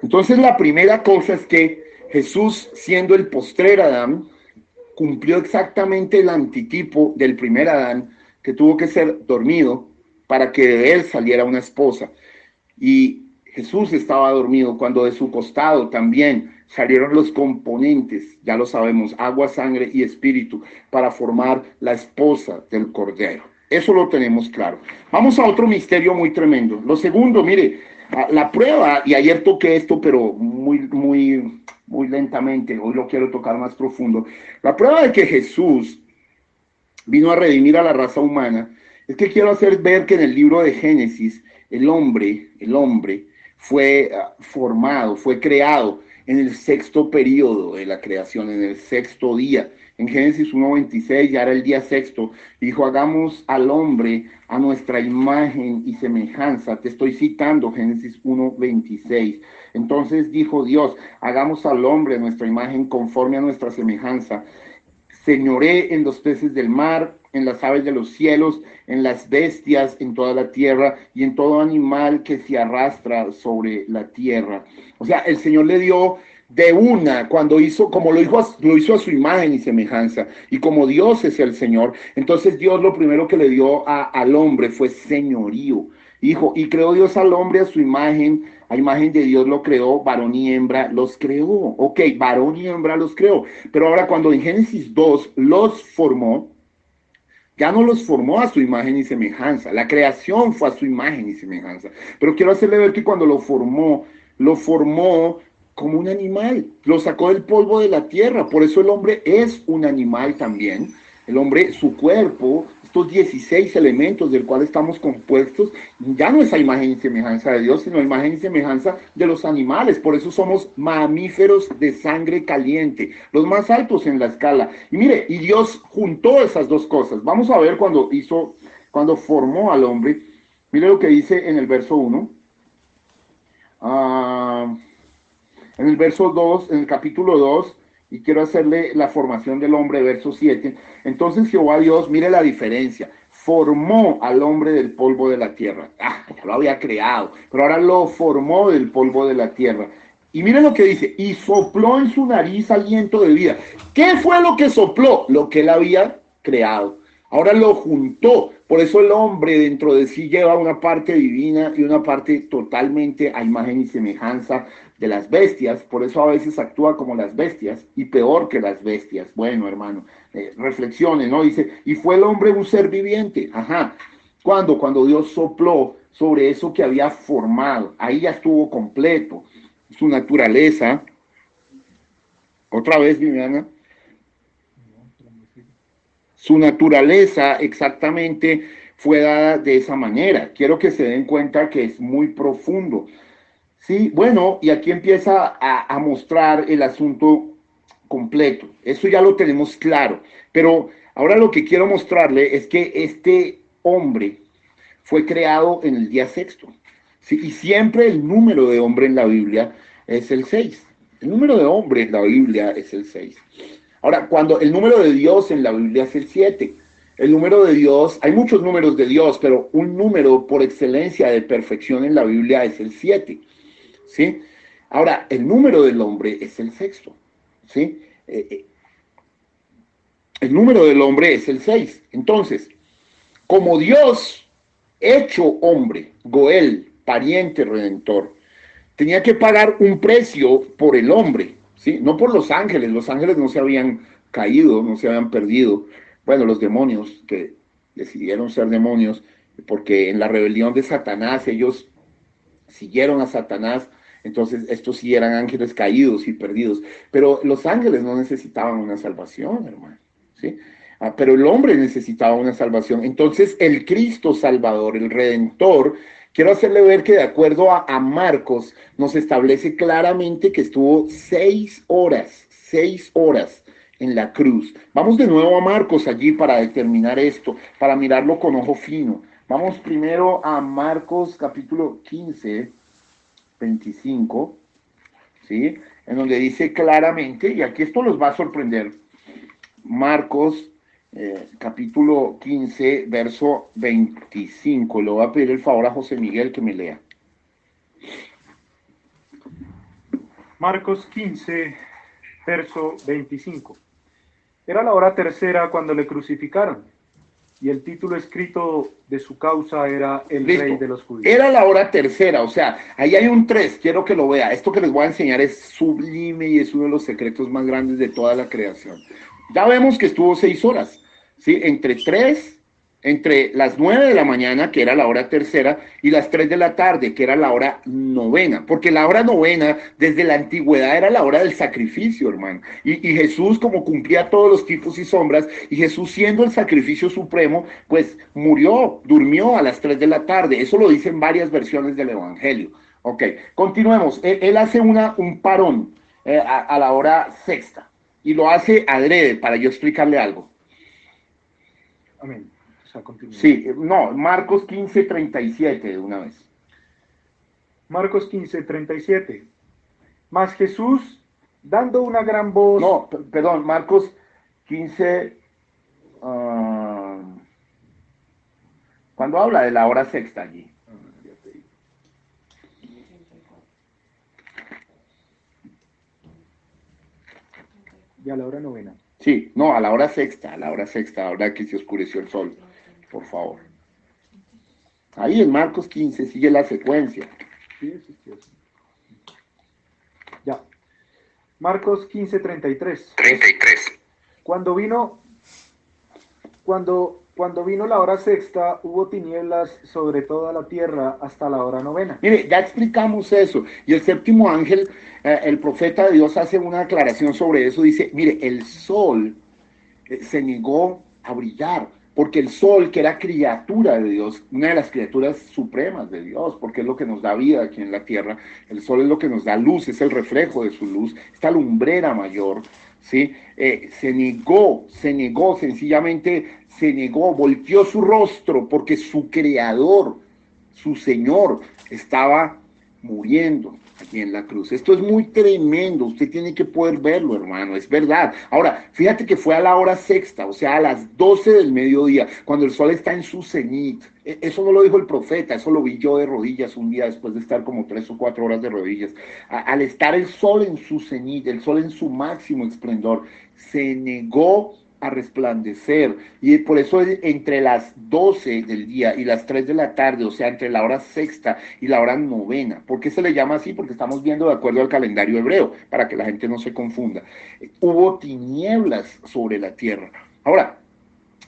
Entonces, la primera cosa es que Jesús, siendo el postrer Adán, cumplió exactamente el antitipo del primer Adán, que tuvo que ser dormido para que de él saliera una esposa. Y Jesús estaba dormido cuando de su costado también salieron los componentes, ya lo sabemos, agua, sangre y espíritu, para formar la esposa del Cordero. Eso lo tenemos claro. Vamos a otro misterio muy tremendo. Lo segundo, mire, la prueba, y ayer toqué esto, pero muy lentamente, hoy lo quiero tocar más profundo. La prueba de que Jesús vino a redimir a la raza humana es que quiero hacer ver que en el libro de Génesis el hombre fue formado, fue creado en el sexto periodo de la creación, en el sexto día. En Génesis 1:26, ya era el día sexto, dijo: hagamos al hombre a nuestra imagen y semejanza. Te estoy citando Génesis 1:26. Entonces dijo Dios: hagamos al hombre a nuestra imagen conforme a nuestra semejanza. Señoré en los peces del mar, en las aves de los cielos, en las bestias, en toda la tierra y en todo animal que se arrastra sobre la tierra. O sea, el Señor le dio de una, cuando hizo, como lo hizo a su imagen y semejanza, y como Dios es el Señor, entonces Dios lo primero que le dio al hombre fue señorío. Hijo, y creó Dios al hombre a su imagen, a imagen de Dios lo creó, varón y hembra los creó. Ok, varón y hembra los creó. Pero ahora cuando en Génesis 2 los formó, ya no los formó a su imagen y semejanza. La creación fue a su imagen y semejanza. Pero quiero hacerle ver que cuando lo formó como un animal. Lo sacó del polvo de la tierra. Por eso el hombre es un animal también. El hombre, su cuerpo, estos 16 elementos del cual estamos compuestos, ya no es a imagen y semejanza de Dios, sino a imagen y semejanza de los animales. Por eso somos mamíferos de sangre caliente, los más altos en la escala. Y mire, y Dios juntó esas dos cosas. Vamos a ver cuando formó al hombre. Mire lo que dice en el verso 1. En el verso 2, en el capítulo 2, y quiero hacerle la formación del hombre, verso 7. Entonces Jehová Dios, mire la diferencia, formó al hombre del polvo de la tierra. Ya lo había creado, pero ahora lo formó del polvo de la tierra Y miren lo que dice, y sopló en su nariz aliento de vida. ¿Qué fue lo que sopló? Lo que él había creado. Ahora lo juntó. Por eso el hombre dentro de sí lleva una parte divina y una parte totalmente a imagen y semejanza de las bestias. Por eso a veces actúa como las bestias y peor que las bestias. Bueno, hermano, reflexione, ¿no? Dice, y fue el hombre un ser viviente. Ajá. ¿Cuándo? Cuando Dios sopló sobre eso que había formado. Ahí ya estuvo completo. Su naturaleza. Otra vez, Viviana. Su naturaleza exactamente fue dada de esa manera. Quiero que se den cuenta que es muy profundo. Sí, bueno, y aquí empieza a mostrar el asunto completo. Eso ya lo tenemos claro. Pero ahora lo que quiero mostrarle es que este hombre fue creado en el día sexto. ¿Sí? Y siempre el número de hombre en la Biblia es el 6. El número de hombre en la Biblia es el 6. Ahora, cuando el número de Dios en la Biblia es el 7, el número de Dios, hay muchos números de Dios, pero un número por excelencia de perfección en la Biblia es el 7, ¿sí? Ahora, el número del hombre es el sexto, ¿sí? El número del hombre es el 6. Entonces, como Dios hecho hombre, Goel, pariente redentor, tenía que pagar un precio por el hombre, ¿sí? No por los ángeles no se habían caído, no se habían perdido. Bueno, los demonios que decidieron ser demonios, porque en la rebelión de Satanás ellos siguieron a Satanás, entonces estos sí eran ángeles caídos y perdidos. Pero los ángeles no necesitaban una salvación, hermano, ¿sí? Pero el hombre necesitaba una salvación. Entonces el Cristo Salvador, el Redentor, quiero hacerle ver que de acuerdo a Marcos, nos establece claramente que estuvo 6 horas en la cruz. Vamos de nuevo a Marcos allí para determinar esto, para mirarlo con ojo fino. Vamos primero a Marcos capítulo 15, 25, ¿sí? En donde dice claramente, y aquí esto los va a sorprender, Marcos capítulo 15, verso 25. Le voy a pedir el favor a José Miguel que me lea. Marcos 15, verso 25. Era la hora tercera cuando le crucificaron, y el título escrito de su causa era El Listo. Rey de los Judíos. Era la hora tercera, o sea, ahí hay un 3, quiero que lo vea. Esto que les voy a enseñar es sublime y es uno de los secretos más grandes de toda la creación. Ya vemos que estuvo 6 horas, ¿sí? Entre las 9 de la mañana, que era la hora tercera, y las 3 de la tarde, que era la hora novena, porque la hora novena desde la antigüedad era la hora del sacrificio, hermano, y Jesús, como cumplía todos los tipos y sombras, y Jesús siendo el sacrificio supremo, pues durmió a las 3 de la tarde. Eso lo dicen varias versiones del Evangelio. Ok, continuemos. Él hace un parón a la hora sexta, y lo hace adrede para yo explicarle algo. Amén. O sea, continúa. Sí, no, Marcos 15, 37 de una vez. Marcos 15, 37. Mas Jesús, dando una gran voz... No, perdón, Marcos 15, cuando habla de la hora sexta allí. Y a la hora novena. Sí, no, a la hora sexta, ahora que se oscureció el sol, por favor. Ahí en Marcos 15 sigue la secuencia. Sí, sí. Ya. Marcos 15, 33. 33. Cuando vino la hora sexta, hubo tinieblas sobre toda la tierra hasta la hora novena. Mire, ya explicamos eso. Y el séptimo ángel, el profeta de Dios, hace una aclaración sobre eso. Dice, mire, el sol se negó a brillar, porque el sol, que era criatura de Dios, una de las criaturas supremas de Dios, porque es lo que nos da vida aquí en la tierra, el sol es lo que nos da luz, es el reflejo de su luz, esta lumbrera mayor, ¿sí? Se negó, sencillamente se negó, volteó su rostro, porque su creador, su Señor, estaba muriendo aquí en la cruz. Esto es muy tremendo, usted tiene que poder verlo, hermano, es verdad. Ahora, fíjate que fue a la hora sexta, o sea, a las 12 del mediodía, cuando el sol está en su cenit. Eso no lo dijo el profeta, eso lo vi yo de rodillas un día después de estar como 3 o 4 horas de rodillas. Al estar el sol en su cenit, el sol en su máximo esplendor, se negó a resplandecer, y por eso entre las 12 del día y las 3 de la tarde, o sea, entre la hora sexta y la hora novena. ¿Por qué se le llama así? Porque estamos viendo de acuerdo al calendario hebreo, para que la gente no se confunda. Hubo tinieblas sobre la tierra. Ahora,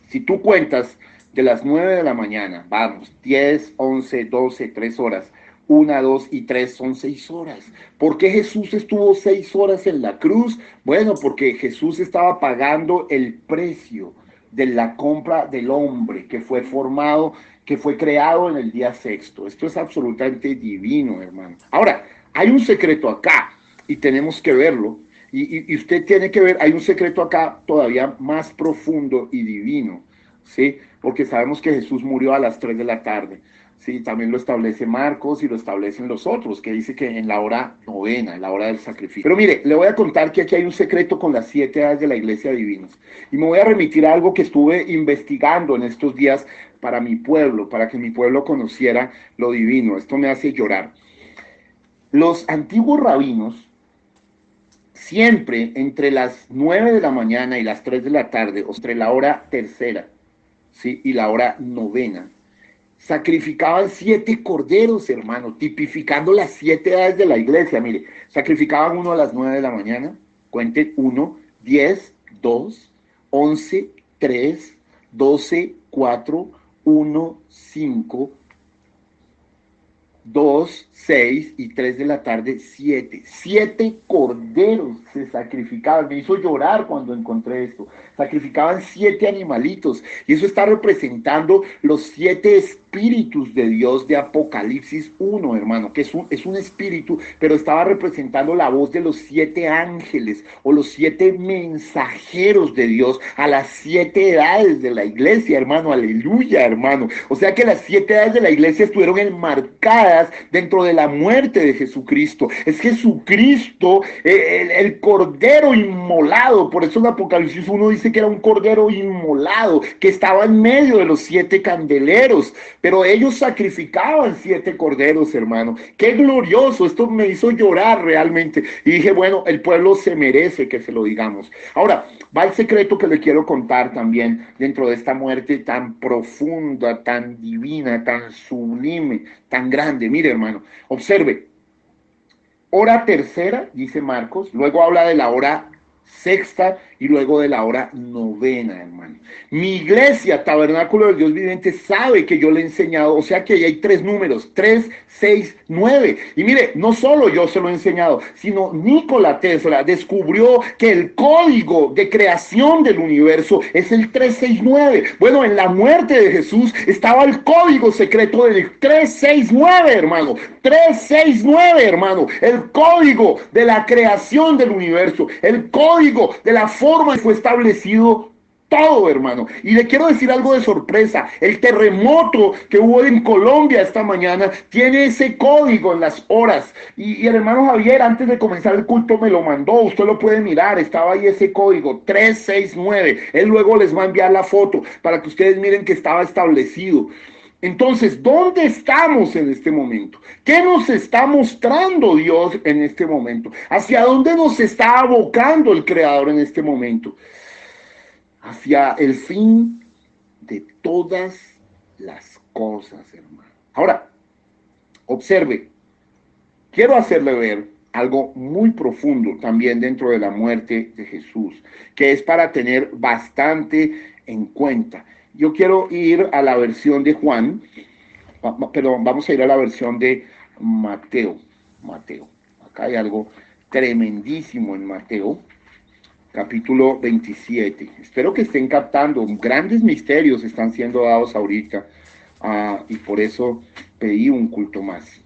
si tú cuentas de las 9 de la mañana, vamos, 10, 11, 12, 3 horas, 1, 2 y 3 son 6 horas. ¿Por qué Jesús estuvo 6 horas en la cruz? Bueno, porque Jesús estaba pagando el precio de la compra del hombre que fue formado, que fue creado en el día sexto. Esto es absolutamente divino, hermano. Ahora, hay un secreto acá y tenemos que verlo. Y usted tiene que ver, hay un secreto acá todavía más profundo y divino, ¿sí? Porque sabemos que Jesús murió a las 3 de la tarde. Sí, también lo establece Marcos y lo establecen los otros, que dice que en la hora novena, en la hora del sacrificio. Pero mire, le voy a contar que aquí hay un secreto con las 7 edades de la iglesia divinas. Y me voy a remitir a algo que estuve investigando en estos días para mi pueblo, para que mi pueblo conociera lo divino. Esto me hace llorar. Los antiguos rabinos, siempre entre las 9 de la mañana y las 3 de la tarde, o entre la hora tercera, ¿sí? Y la hora novena, sacrificaban 7 corderos, hermano, tipificando las 7 edades de la iglesia. Mire, sacrificaban uno a las 9 de la mañana, cuenten 1, 10, 2, 11, 3, 12, 4, 1, 5, 2, 6 y 3 de la tarde, 7. 7 corderos se sacrificaban. Me hizo llorar cuando encontré esto. Sacrificaban 7 animalitos. Y eso está representando los 7 espíritus de Dios de Apocalipsis 1, hermano, que es un espíritu, pero estaba representando la voz de los 7 ángeles o los 7 mensajeros de Dios a las 7 edades de la iglesia, hermano. Aleluya, hermano. O sea que las 7 edades de la iglesia estuvieron enmarcadas dentro de la muerte de Jesucristo. Es Jesucristo, el cordero inmolado. Por eso en Apocalipsis 1 dice que era un cordero inmolado, que estaba en medio de los 7 candeleros. Pero ellos sacrificaban 7 corderos, hermano. Qué glorioso. Esto me hizo llorar realmente. Y dije, bueno, el pueblo se merece que se lo digamos. Ahora, va el secreto que le quiero contar también dentro de esta muerte tan profunda, tan divina, tan sublime, tan grande. Mire, hermano, observe. Hora tercera, dice Marcos, luego habla de la hora sexta y luego de la hora novena, hermano. Mi iglesia, Tabernáculo del Dios Viviente, sabe que yo le he enseñado, o sea que ahí hay 3 números, 3, 6, 9. Y mire, no solo yo se lo he enseñado, sino Nikola Tesla descubrió que el código de creación del universo es el 369. Bueno, en la muerte de Jesús estaba el código secreto del 369, hermano. 369, hermano. El código de la creación del universo, el código de la forma que fue establecido todo, hermano. Y le quiero decir algo de sorpresa. El terremoto que hubo en Colombia esta mañana tiene ese código en las horas. Y el hermano Javier, antes de comenzar el culto, me lo mandó. Usted lo puede mirar. Estaba ahí ese código, 369. Él luego les va a enviar la foto para que ustedes miren que estaba establecido. Entonces, ¿dónde estamos en este momento? ¿Qué nos está mostrando Dios en este momento? ¿Hacia dónde nos está abocando el Creador en este momento? Hacia el fin de todas las cosas, hermano. Ahora, observe, quiero hacerle ver algo muy profundo también dentro de la muerte de Jesús, que es para tener bastante en cuenta. Yo quiero ir a la versión de Juan, perdón, vamos a ir a la versión de Mateo. Acá hay algo tremendísimo en Mateo, capítulo 27. Espero que estén captando. Grandes misterios están siendo dados ahorita. Y por eso pedí un culto más.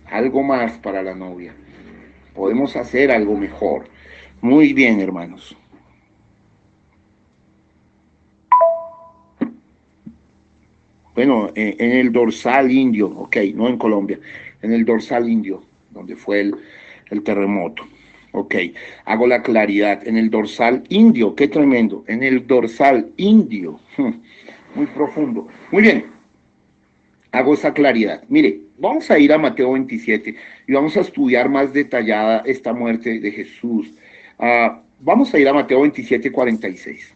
Algo más para la novia. Podemos hacer algo mejor. Muy bien, hermanos. Bueno, en el dorsal indio, ok, no en Colombia, en el dorsal indio, donde fue el terremoto. Ok, hago la claridad. En el dorsal indio, qué tremendo. En el dorsal indio, muy profundo. Muy bien, hago esa claridad. Mire, vamos a ir a Mateo 27 y vamos a estudiar más detallada esta muerte de Jesús. Vamos a ir a Mateo 27, 46.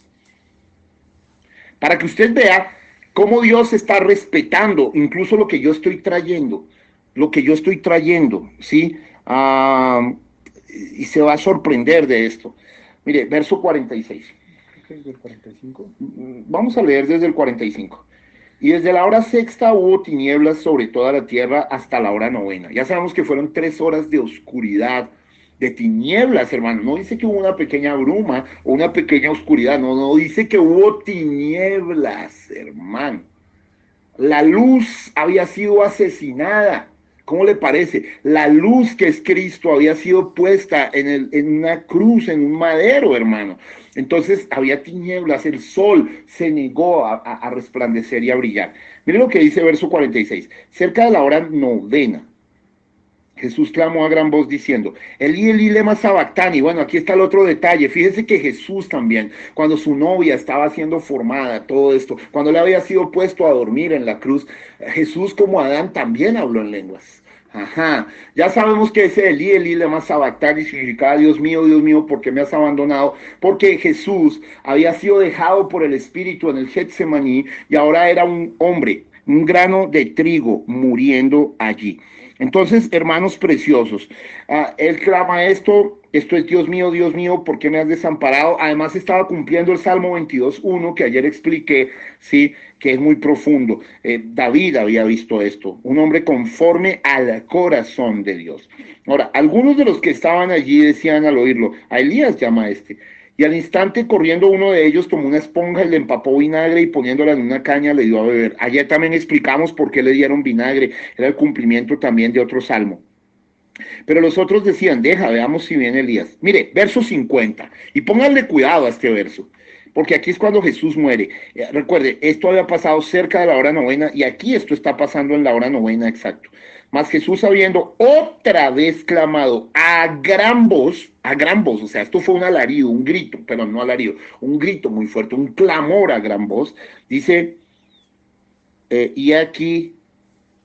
Para que usted vea cómo Dios está respetando incluso lo que yo estoy trayendo, ¿sí? Y se va a sorprender de esto. Mire, verso 46. ¿Desde el 45? Vamos a leer desde el 45. Y desde la hora sexta hubo tinieblas sobre toda la tierra hasta la hora novena. Ya sabemos que fueron 3 horas de oscuridad, de tinieblas, hermano. No dice que hubo una pequeña bruma o una pequeña oscuridad. No, dice que hubo tinieblas, hermano. La luz había sido asesinada. ¿Cómo le parece? La luz que es Cristo había sido puesta en una cruz, en un madero, hermano. Entonces había tinieblas, el sol se negó a resplandecer y a brillar. Mire lo que dice verso 46. Cerca de la hora novena, Jesús clamó a gran voz diciendo, Elí, Elí, lema sabactani. Bueno, aquí está el otro detalle. Fíjese que Jesús también, cuando su novia estaba siendo formada, todo esto, cuando le había sido puesto a dormir en la cruz, Jesús como Adán también habló en lenguas. Ajá, ya sabemos que ese Elí, Elí, lema sabactani significaba Dios mío, ¿por qué me has abandonado? Porque Jesús había sido dejado por el Espíritu en el Getsemaní y ahora era un hombre, un grano de trigo muriendo allí. Entonces, hermanos preciosos, él clama esto es Dios mío, ¿por qué me has desamparado? Además estaba cumpliendo el Salmo 22:1 que ayer expliqué, sí, que es muy profundo. David había visto esto, un hombre conforme al corazón de Dios. Ahora, algunos de los que estaban allí decían al oírlo, a Elías llama a este. Y al instante, corriendo uno de ellos, tomó una esponja y le empapó vinagre y poniéndola en una caña le dio a beber. Ayer también explicamos por qué le dieron vinagre. Era el cumplimiento también de otro salmo. Pero los otros decían, veamos si viene Elías. Mire, verso 50. Y pónganle cuidado a este verso. Porque aquí es cuando Jesús muere. Recuerde, esto había pasado cerca de la hora novena y aquí esto está pasando en la hora novena exacto. Mas Jesús habiendo otra vez clamado a gran voz, o sea, esto fue un alarido, un grito, perdón, no alarido, un grito muy fuerte, un clamor a gran voz, dice, y aquí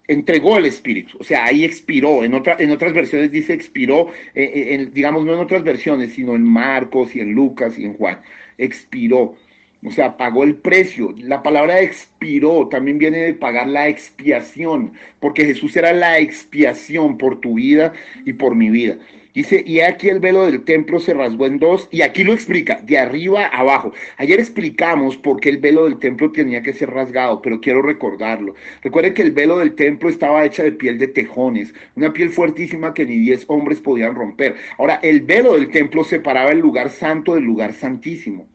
entregó el Espíritu, o sea, ahí expiró, en otras versiones dice expiró, digamos, no en otras versiones, sino en Marcos y en Lucas y en Juan, expiró. O sea, pagó el precio. La palabra expiró también viene de pagar la expiación, porque Jesús era la expiación por tu vida y por mi vida. Dice, y aquí el velo del templo se rasgó en dos, y aquí lo explica, de arriba a abajo. Ayer explicamos por qué el velo del templo tenía que ser rasgado, pero quiero recordarlo. Recuerden que el velo del templo estaba hecha de piel de tejones, una piel fuertísima que ni 10 hombres podían romper. Ahora, el velo del templo separaba el lugar santo del lugar santísimo,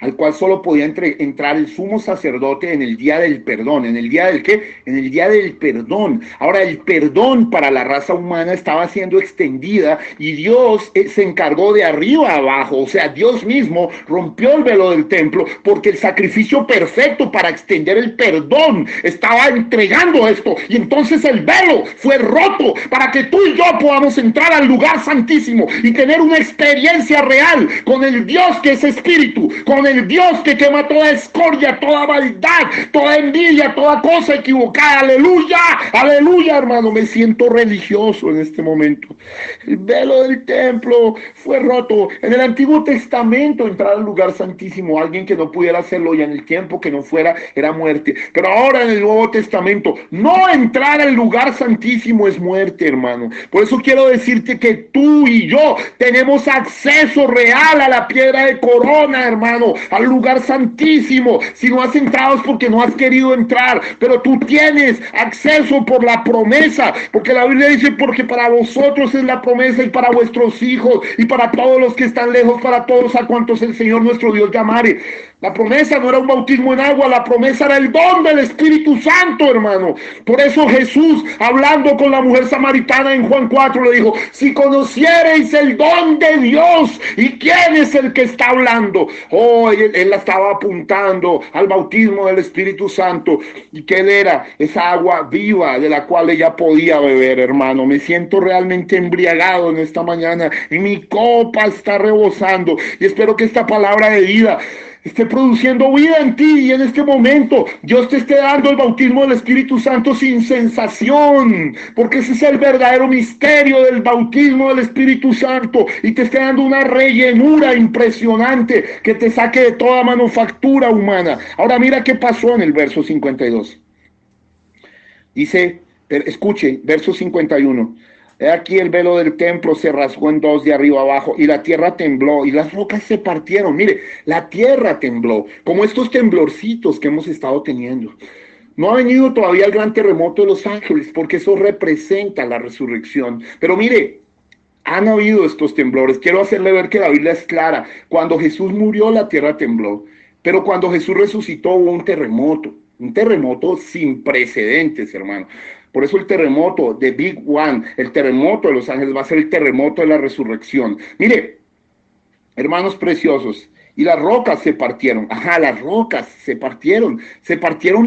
al cual solo podía entrar el sumo sacerdote en el día del perdón. ¿En el día del qué? En el día del perdón. Ahora, el perdón para la raza humana estaba siendo extendida y Dios se encargó de arriba a abajo. O sea, Dios mismo rompió el velo del templo porque el sacrificio perfecto para extender el perdón estaba entregando esto. Y entonces el velo fue roto para que tú y yo podamos entrar al lugar santísimo y tener una experiencia real con el Dios que es espíritu, con el Dios que quema toda escoria, toda maldad, toda envidia, toda cosa equivocada. Aleluya, aleluya, hermano, me siento religioso en este momento. El velo del templo fue roto. En el Antiguo Testamento entrar al lugar santísimo, alguien que no pudiera hacerlo, y en el tiempo que no fuera era muerte. Pero ahora en el Nuevo Testamento, no entrar al lugar santísimo es muerte, hermano. Por eso quiero decirte que tú y yo tenemos acceso real a la piedra de corona, hermano, al lugar santísimo. Si no has entrado es porque no has querido entrar, pero tú tienes acceso por la promesa, porque la Biblia dice, porque para vosotros es la promesa y para vuestros hijos y para todos los que están lejos, para todos a cuantos el Señor nuestro Dios llamare. La promesa no era un bautismo en agua, la promesa era el don del Espíritu Santo, hermano. Por eso Jesús, hablando con la mujer samaritana en Juan 4, le dijo, si conocierais el don de Dios, ¿y quién es el que está hablando? Oh, él la estaba apuntando al bautismo del Espíritu Santo, y que él era esa agua viva de la cual ella podía beber, hermano. Me siento realmente embriagado en esta mañana, y mi copa está rebosando, y espero que esta palabra de vida esté produciendo vida en ti, y en este momento Dios te esté dando el bautismo del Espíritu Santo sin sensación, porque ese es el verdadero misterio del bautismo del Espíritu Santo, y te esté dando una rellenura impresionante que te saque de toda manufactura humana. Ahora mira qué pasó en el verso 52. Dice, escuche, verso 51. He aquí el velo del templo se rasgó en dos de arriba abajo, y la tierra tembló, y las rocas se partieron. Mire, la tierra tembló, como estos temblorcitos que hemos estado teniendo. No ha venido todavía el gran terremoto de Los Ángeles, porque eso representa la resurrección. Pero mire, han habido estos temblores. Quiero hacerle ver que la Biblia es clara. Cuando Jesús murió, la tierra tembló. Pero cuando Jesús resucitó, hubo un terremoto sin precedentes, hermano. Por eso el terremoto de Big One, el terremoto de Los Ángeles, va a ser el terremoto de la resurrección. Mire, hermanos preciosos, y las rocas se partieron. Ajá, las rocas se partieron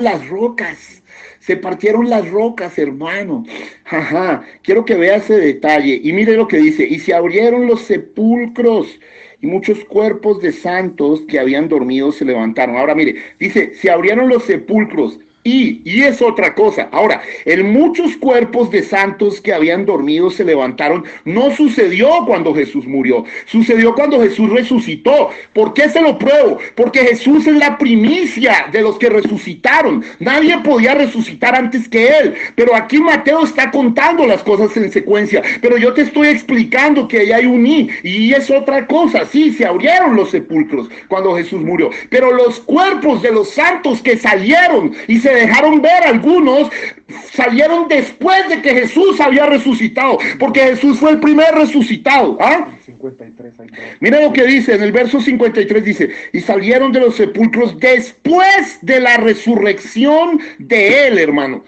las rocas. Se partieron las rocas, hermano. Ajá, quiero que vea ese detalle. Y mire lo que dice, y se abrieron los sepulcros, y muchos cuerpos de santos que habían dormido se levantaron. Ahora mire, dice, se abrieron los sepulcros. Y es otra cosa. Ahora, en muchos cuerpos de santos que habían dormido se levantaron. No sucedió cuando Jesús murió. Sucedió cuando Jesús resucitó. ¿Por qué se lo pruebo? Porque Jesús es la primicia de los que resucitaron. Nadie podía resucitar antes que él. Pero aquí Mateo está contando las cosas en secuencia. Pero yo te estoy explicando que ahí hay un y es otra cosa. Sí, se abrieron los sepulcros cuando Jesús murió. Pero los cuerpos de los santos que salieron y se dejaron ver, algunos salieron después de que Jesús había resucitado, porque Jesús fue el primer resucitado. ¿Ah? 53, mira lo que dice en el verso 53, dice, y salieron de los sepulcros después de la resurrección de él, hermano.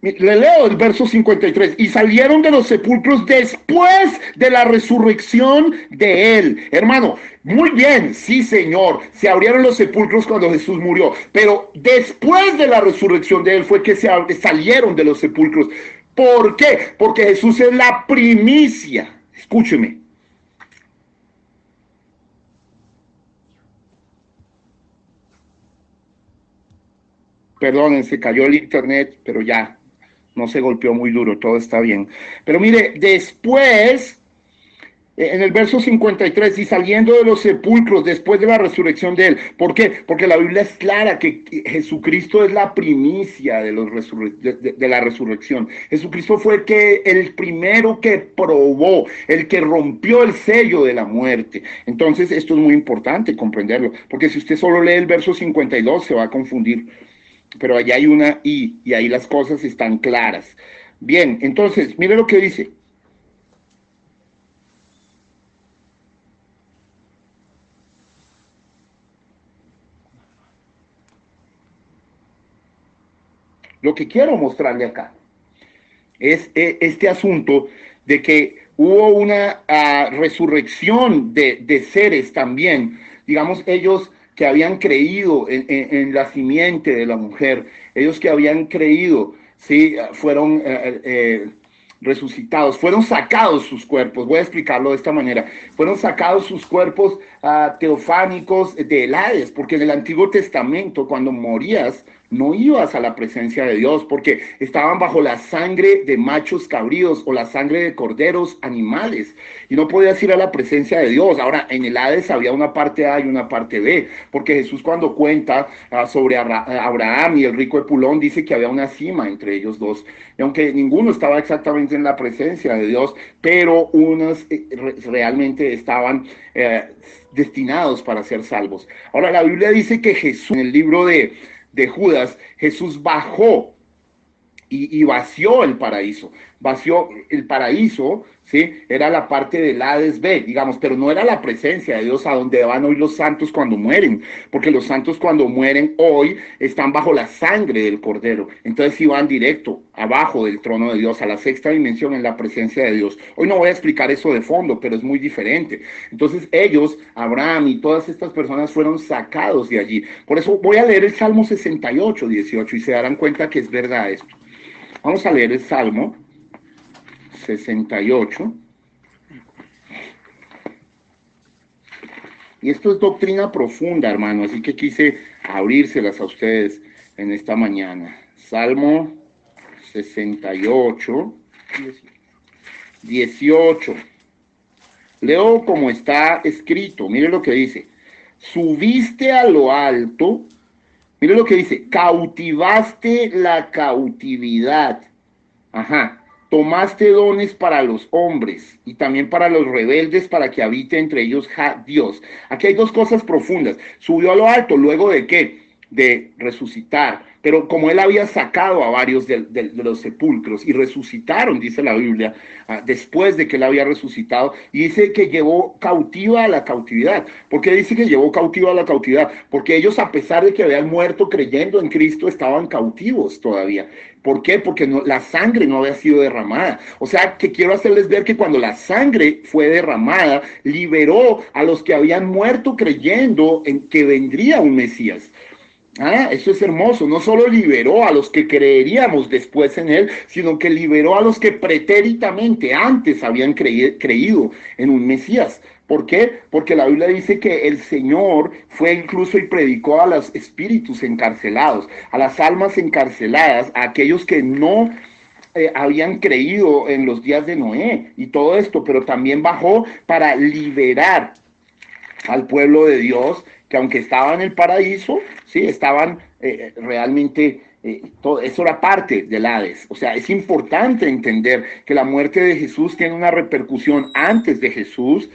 Le leo el verso 53, y salieron de los sepulcros después de la resurrección de él. Hermano, muy bien, sí señor, se abrieron los sepulcros cuando Jesús murió, pero después de la resurrección de él fue que salieron de los sepulcros. ¿Por qué? Porque Jesús es la primicia. Escúcheme. Perdonen, se cayó el internet, pero ya. No se golpeó muy duro, todo está bien. Pero mire, después, en el verso 53, y saliendo de los sepulcros después de la resurrección de él. ¿Por qué? Porque la Biblia es clara que Jesucristo es la primicia de la resurrección. Jesucristo fue el primero que probó, el que rompió el sello de la muerte. Entonces, esto es muy importante comprenderlo, porque si usted solo lee el verso 52, se va a confundir. Pero allá hay una y ahí las cosas están claras. Bien, entonces, mire lo que dice. Lo que quiero mostrarle acá es este asunto de que hubo una resurrección de seres también. Digamos, ellos que habían creído en la simiente de la mujer, ellos que habían creído, sí, fueron resucitados, fueron sacados sus cuerpos. Voy a explicarlo de esta manera. Fueron sacados sus cuerpos teofánicos del Hades, porque en el Antiguo Testamento, cuando morías, no ibas a la presencia de Dios, porque estaban bajo la sangre de machos cabríos o la sangre de corderos animales, y no podías ir a la presencia de Dios. Ahora, en el Hades había una parte A y una parte B, porque Jesús, cuando cuenta sobre Abraham y el rico Epulón, dice que había una cima entre ellos dos, y aunque ninguno estaba exactamente en la presencia de Dios, pero unos realmente estaban destinados para ser salvos. Ahora, la Biblia dice que Jesús, en el libro de Judas, Jesús bajó y vació el paraíso. Vació el paraíso, ¿sí? Era la parte del Hades B, digamos, pero no era la presencia de Dios a donde van hoy los santos cuando mueren, porque los santos cuando mueren hoy están bajo la sangre del Cordero. Entonces sí van directo abajo del trono de Dios, a la sexta dimensión en la presencia de Dios. Hoy no voy a explicar eso de fondo, pero es muy diferente. Entonces ellos, Abraham y todas estas personas fueron sacados de allí. Por eso voy a leer el Salmo 68, 18 y se darán cuenta que es verdad esto. Vamos a leer el Salmo 68. Y esto es doctrina profunda, hermano, así que quise abrírselas a ustedes en esta mañana. Salmo 68, 18. Leo como está escrito, mire lo que dice. Subiste a lo alto, mire lo que dice, cautivaste la cautividad. Ajá. Tomaste dones para los hombres y también para los rebeldes para que habite entre ellos Dios. Aquí hay dos cosas profundas. Subió a lo alto, ¿luego de qué? De resucitar. Pero como él había sacado a varios de los sepulcros y resucitaron, dice la Biblia, después de que él había resucitado, y dice que llevó cautiva a la cautividad. ¿Por qué dice que llevó cautiva a la cautividad? Porque ellos, a pesar de que habían muerto creyendo en Cristo, estaban cautivos todavía. ¿Por qué? Porque la sangre no había sido derramada. O sea, que quiero hacerles ver que cuando la sangre fue derramada, liberó a los que habían muerto creyendo en que vendría un Mesías. Eso es hermoso. No solo liberó a los que creeríamos después en él, sino que liberó a los que pretéritamente antes habían creído en un Mesías. ¿Por qué? Porque la Biblia dice que el Señor fue incluso y predicó a los espíritus encarcelados, a las almas encarceladas, a aquellos que no habían creído en los días de Noé y todo esto, pero también bajó para liberar al pueblo de Dios, que aunque estaba en el paraíso, sí, estaban realmente, todo eso era parte del Hades. O sea, es importante entender que la muerte de Jesús tiene una repercusión antes de Jesús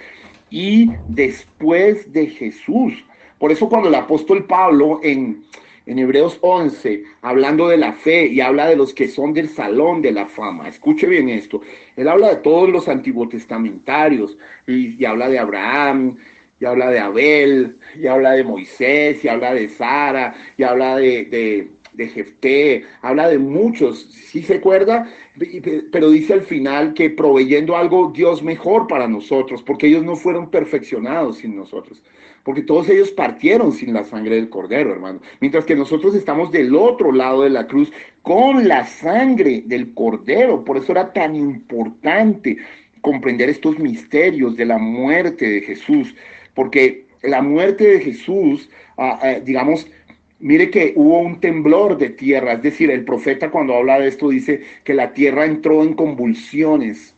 y después de Jesús. Por eso cuando el apóstol Pablo en Hebreos 11, hablando de la fe y habla de los que son del salón de la fama, escuche bien esto, él habla de todos los antiguotestamentarios y habla de Abraham, y habla de Abel, y habla de Moisés, y habla de Sara, y habla de Jefté, habla de muchos, ¿sí se acuerda? Pero dice al final que proveyendo algo Dios mejor para nosotros, porque ellos no fueron perfeccionados sin nosotros, porque todos ellos partieron sin la sangre del Cordero, hermano, mientras que nosotros estamos del otro lado de la cruz con la sangre del Cordero. Por eso era tan importante comprender estos misterios de la muerte de Jesús, porque la muerte de Jesús, digamos, mire que hubo un temblor de tierra, es decir, el profeta cuando habla de esto dice que la tierra entró en convulsiones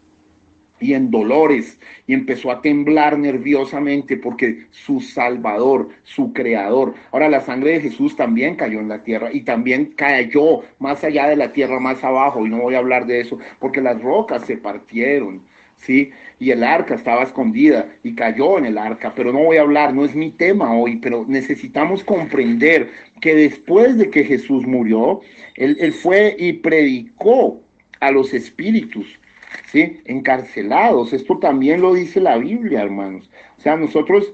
y en dolores y empezó a temblar nerviosamente porque su Salvador, su Creador. Ahora la sangre de Jesús también cayó en la tierra y también cayó más allá de la tierra, más abajo, y no voy a hablar de eso porque las rocas se partieron. ¿Sí? Y el arca estaba escondida y cayó en el arca, pero no voy a hablar, no es mi tema hoy, pero necesitamos comprender que después de que Jesús murió, él fue y predicó a los espíritus, ¿sí? Encarcelados. Esto también lo dice la Biblia, hermanos. O sea, nosotros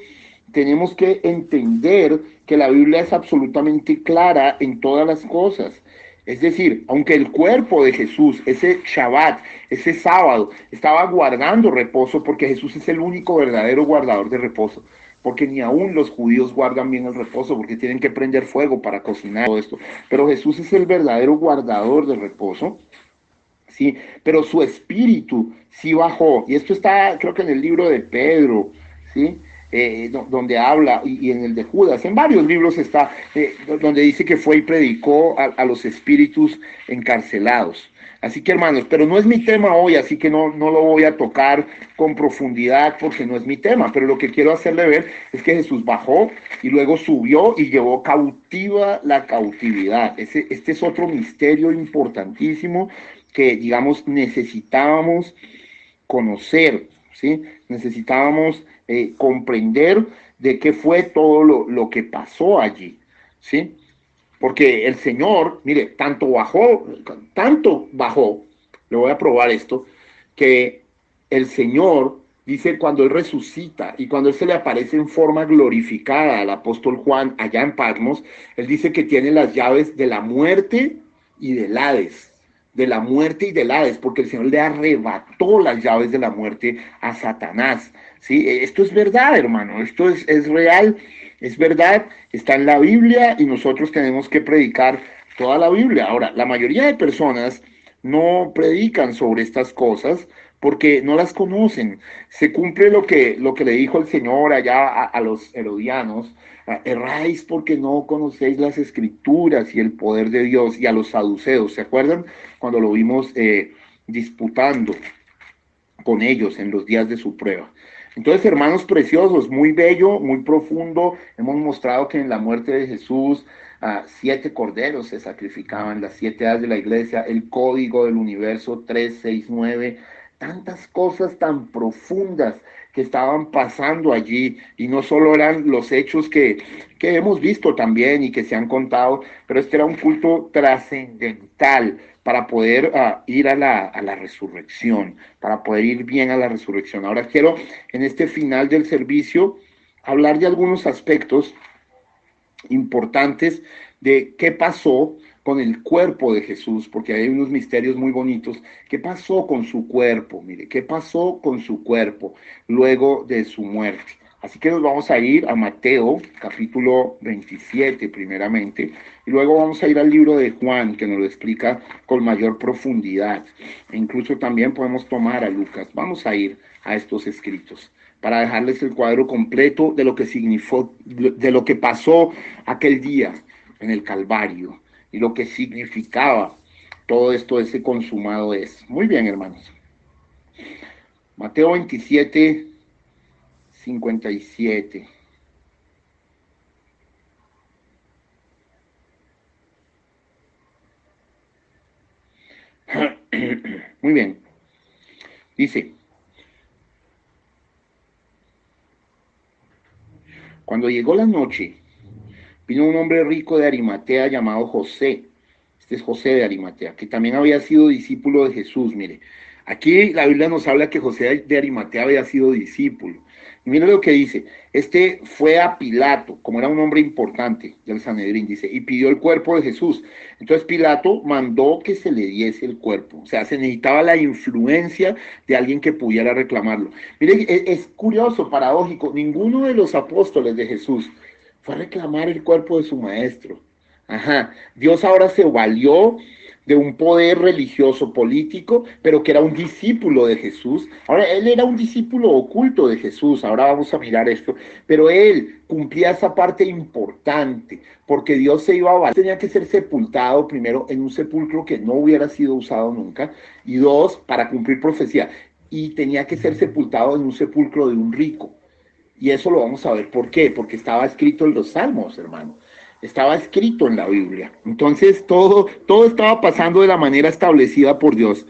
tenemos que entender que la Biblia es absolutamente clara en todas las cosas. Es decir, aunque el cuerpo de Jesús, ese Shabbat, ese sábado, estaba guardando reposo, porque Jesús es el único verdadero guardador de reposo, porque ni aún los judíos guardan bien el reposo, porque tienen que prender fuego para cocinar todo esto. Pero Jesús es el verdadero guardador de reposo, ¿sí? Pero su espíritu sí bajó, y esto está, creo que en el libro de Pedro, ¿sí? Donde habla, y en el de Judas, en varios libros está, donde dice que fue y predicó a los espíritus encarcelados. Así que, hermanos, pero no es mi tema hoy, así que no lo voy a tocar con profundidad porque no es mi tema, pero lo que quiero hacerle ver es que Jesús bajó y luego subió y llevó cautiva la cautividad. Este es otro misterio importantísimo que, digamos, necesitábamos conocer, ¿sí? Necesitábamos comprender de qué fue todo lo que pasó allí, ¿sí? Porque el Señor, mire, tanto bajó, le voy a probar esto, que el Señor dice cuando Él resucita y cuando Él se le aparece en forma glorificada al apóstol Juan allá en Patmos, Él dice que tiene las llaves de la muerte y del Hades, de la muerte y del Hades, porque el Señor le arrebató las llaves de la muerte a Satanás. ¿Sí? Esto es verdad, hermano, esto es real, es verdad, está en la Biblia y nosotros tenemos que predicar toda la Biblia. Ahora, la mayoría de personas no predican sobre estas cosas porque no las conocen. Se cumple lo que le dijo el Señor allá a los herodianos: erráis porque no conocéis las escrituras y el poder de Dios. Y a los saduceos, ¿se acuerdan? Cuando lo vimos disputando con ellos en los días de su prueba. Entonces, hermanos preciosos, muy bello, muy profundo. Hemos mostrado que en la muerte de Jesús 7 corderos se sacrificaban, las 7 edades de la iglesia, el código del universo 369, tantas cosas tan profundas que estaban pasando allí, y no solo eran los hechos que hemos visto también y que se han contado, pero este era un culto trascendental para poder ir a la resurrección, para poder ir bien a la resurrección. Ahora quiero, en este final del servicio, hablar de algunos aspectos importantes de qué pasó con el cuerpo de Jesús, porque hay unos misterios muy bonitos. ¿Qué pasó con su cuerpo? Mire, ¿qué pasó con su cuerpo luego de su muerte? Así que nos vamos a ir a Mateo, capítulo 27, primeramente, y luego vamos a ir al libro de Juan, que nos lo explica con mayor profundidad. E incluso también podemos tomar a Lucas. Vamos a ir a estos escritos para dejarles el cuadro completo de lo que significó, de lo que pasó aquel día en el Calvario y lo que significaba todo esto, ese consumado es. Muy bien, hermanos. Mateo 27, 57. Muy bien. Dice: cuando llegó la noche, vino un hombre rico de Arimatea llamado José. Este es José de Arimatea, que también había sido discípulo de Jesús. Mire, aquí la Biblia nos habla que José de Arimatea había sido discípulo. Y mire lo que dice: este fue a Pilato, como era un hombre importante del Sanedrín, dice, y pidió el cuerpo de Jesús. Entonces Pilato mandó que se le diese el cuerpo. O sea, se necesitaba la influencia de alguien que pudiera reclamarlo. Mire, es curioso, paradójico, ninguno de los apóstoles de Jesús fue a reclamar el cuerpo de su maestro. Ajá. Dios ahora se valió de un poder religioso político, pero que era un discípulo de Jesús. Ahora, él era un discípulo oculto de Jesús, ahora vamos a mirar esto, pero él cumplía esa parte importante, porque Dios se iba a valer. Tenía que ser sepultado primero en un sepulcro que no hubiera sido usado nunca, y dos, para cumplir profecía, y tenía que ser sepultado en un sepulcro de un rico. Y eso lo vamos a ver por qué, porque estaba escrito en los Salmos, hermano. Estaba escrito en la Biblia. Entonces todo estaba pasando de la manera establecida por Dios.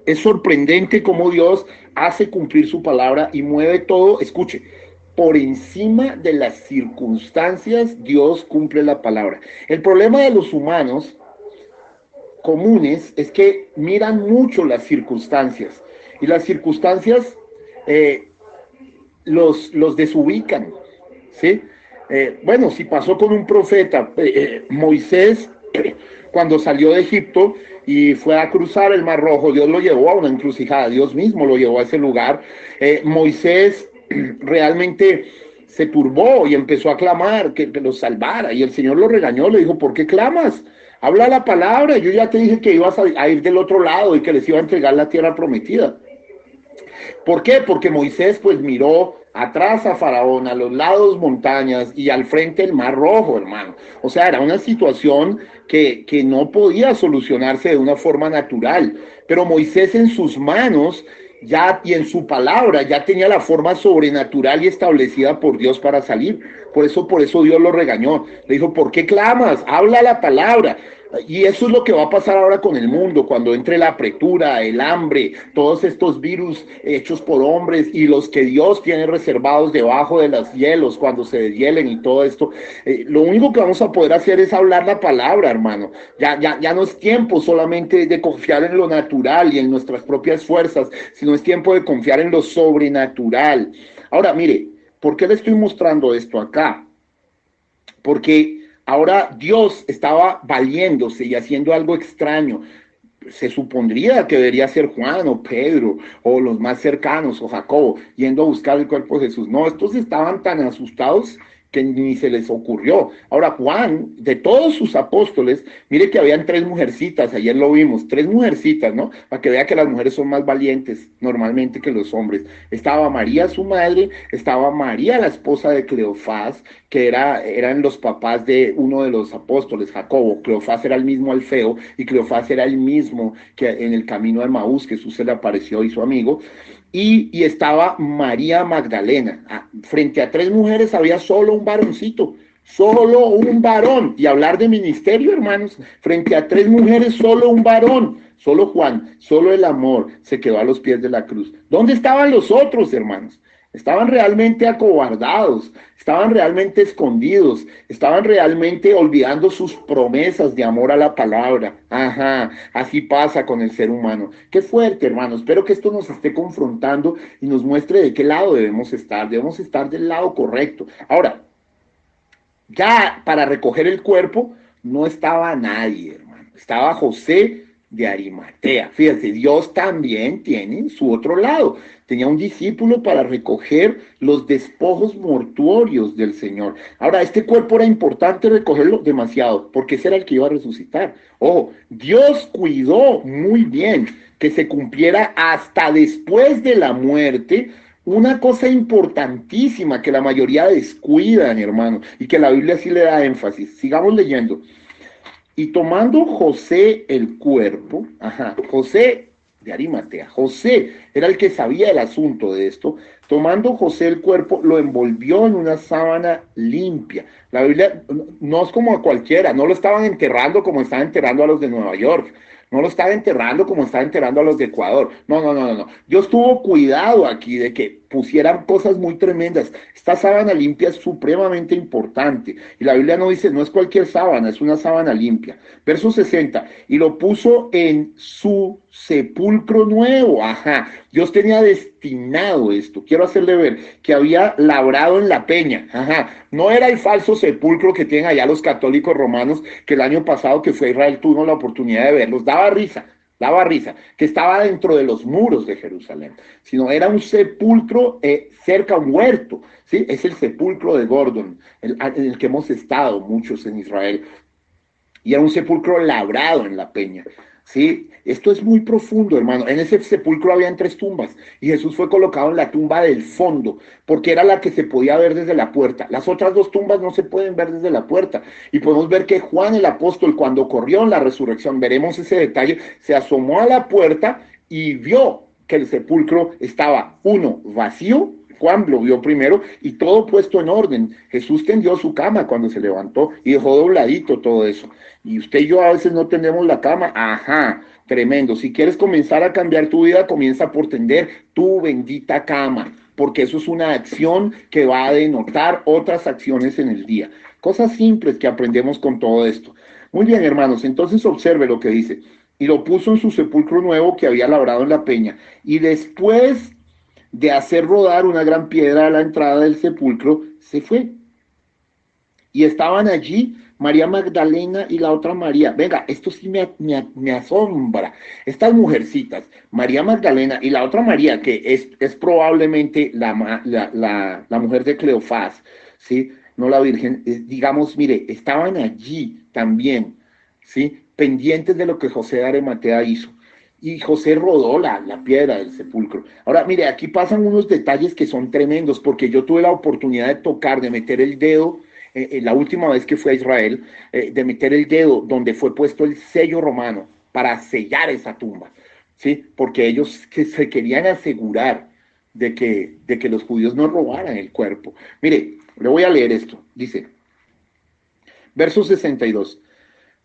Es sorprendente cómo Dios hace cumplir su palabra y mueve todo. Escuche, por encima de las circunstancias, Dios cumple la palabra. El problema de los humanos comunes es que miran mucho las circunstancias, y las circunstancias los desubican, ¿sí? Bueno, si pasó con un profeta, Moisés, cuando salió de Egipto y fue a cruzar el Mar Rojo, Dios lo llevó a una encrucijada, Dios mismo lo llevó a ese lugar. Moisés realmente se turbó y empezó a clamar que lo salvara, y el Señor lo regañó, le dijo: ¿por qué clamas? Habla la palabra, yo ya te dije que ibas a ir del otro lado y que les iba a entregar la tierra prometida. ¿Por qué? Porque Moisés pues miró atrás a Faraón, a los lados montañas y al frente el Mar Rojo, hermano. O sea, era una situación que no podía solucionarse de una forma natural. Pero Moisés en sus manos ya y en su palabra ya tenía la forma sobrenatural y establecida por Dios para salir. Por eso Dios lo regañó. Le dijo, ¿por qué clamas? Habla la palabra. Y eso es lo que va a pasar ahora con el mundo, cuando entre la apretura, el hambre, todos estos virus hechos por hombres y los que Dios tiene reservados debajo de los hielos, cuando se deshielen y todo esto. Lo único que vamos a poder hacer es hablar la palabra, hermano. Ya no es tiempo solamente de confiar en lo natural y en nuestras propias fuerzas, sino es tiempo de confiar en lo sobrenatural. Ahora, mire, ¿por qué le estoy mostrando esto acá? Porque ahora Dios estaba valiéndose y haciendo algo extraño. Se supondría que debería ser Juan o Pedro o los más cercanos o Jacobo yendo a buscar el cuerpo de Jesús. No, estos estaban tan asustados que ni se les ocurrió. Ahora Juan, de todos sus apóstoles, mire que habían 3 mujercitas, ayer lo vimos, 3 mujercitas, ¿no? Para que vea que las mujeres son más valientes normalmente que los hombres. Estaba María, su madre, estaba María, la esposa de Cleofás, que eran los papás de uno de los apóstoles, Jacobo. Cleofás era el mismo Alfeo y Cleofás era el mismo que en el camino de Emaús, Jesús se le apareció y su amigo. Y estaba María Magdalena. Frente a 3 mujeres había solo un varoncito, solo un varón. Y hablar de ministerio, hermanos, frente a 3 mujeres, solo un varón, solo Juan, solo el amor se quedó a los pies de la cruz. ¿Dónde estaban los otros, hermanos? Estaban realmente acobardados, estaban realmente escondidos, estaban realmente olvidando sus promesas de amor a la palabra. Ajá, así pasa con el ser humano. Qué fuerte, hermano. Espero que esto nos esté confrontando y nos muestre de qué lado debemos estar. Debemos estar del lado correcto. Ahora, ya para recoger el cuerpo no estaba nadie, hermano. Estaba José de Arimatea. Fíjense, Dios también tiene su otro lado. Tenía un discípulo para recoger los despojos mortuorios del Señor. Ahora, este cuerpo era importante recogerlo demasiado, porque ese era el que iba a resucitar. Ojo, Dios cuidó muy bien que se cumpliera hasta después de la muerte una cosa importantísima que la mayoría descuidan, hermano, y que la Biblia sí le da énfasis. Sigamos leyendo. Y tomando José el cuerpo, José de Arimatea, José era el que sabía el asunto de esto, tomando José el cuerpo, lo envolvió en una sábana limpia. La Biblia no es como a cualquiera, no lo estaban enterrando como estaban enterrando a los de Nueva York, no lo estaba enterrando como estaba enterrando a los de Ecuador. No. Dios tuvo cuidado aquí de que pusieran cosas muy tremendas. Esta sábana limpia es supremamente importante. Y la Biblia no dice, no es cualquier sábana, es una sábana limpia. Verso 60, y lo puso en su sepulcro nuevo. Dios tenía destinado esto. Quiero hacerle ver que había labrado en la peña. No era el falso sepulcro que tienen allá los católicos romanos, que el año pasado que fue a Israel tuvo la oportunidad de verlos. Daba risa, que estaba dentro de los muros de Jerusalén, sino era un sepulcro cerca a un huerto, ¿sí? Es el sepulcro de Gordon, en el que hemos estado muchos en Israel, y era un sepulcro labrado en la peña, ¿sí? Esto es muy profundo, hermano. En ese sepulcro habían 3 tumbas, y Jesús fue colocado en la tumba del fondo, porque era la que se podía ver desde la puerta. Las otras 2 tumbas no se pueden ver desde la puerta, y podemos ver que Juan el apóstol, cuando corrió en la resurrección, veremos ese detalle, se asomó a la puerta y vio que el sepulcro estaba, vacío. Juan lo vio primero y todo puesto en orden. Jesús tendió su cama cuando se levantó y dejó dobladito todo eso. Y usted y yo a veces no tendemos la cama. Tremendo. Si quieres comenzar a cambiar tu vida, comienza por tender tu bendita cama, porque eso es una acción que va a denotar otras acciones en el día. Cosas simples que aprendemos con todo esto. Muy bien, hermanos, entonces observe lo que dice. Y lo puso en su sepulcro nuevo que había labrado en la peña. Y después de hacer rodar una gran piedra a la entrada del sepulcro, se fue. Y estaban allí María Magdalena y la otra María. Venga, esto sí me asombra. Estas mujercitas, María Magdalena y la otra María, que es probablemente la mujer de Cleofás, ¿sí? No la Virgen, digamos, mire, estaban allí también, ¿sí? Pendientes de lo que José de Arimatea hizo. Y José rodó la piedra del sepulcro. Ahora, mire, aquí pasan unos detalles que son tremendos, porque yo tuve la oportunidad de tocar, de meter el dedo, la última vez que fui a Israel, de meter el dedo donde fue puesto el sello romano para sellar esa tumba, ¿sí? Porque ellos se querían asegurar de que los judíos no robaran el cuerpo. Mire, le voy a leer esto. Dice, verso 62.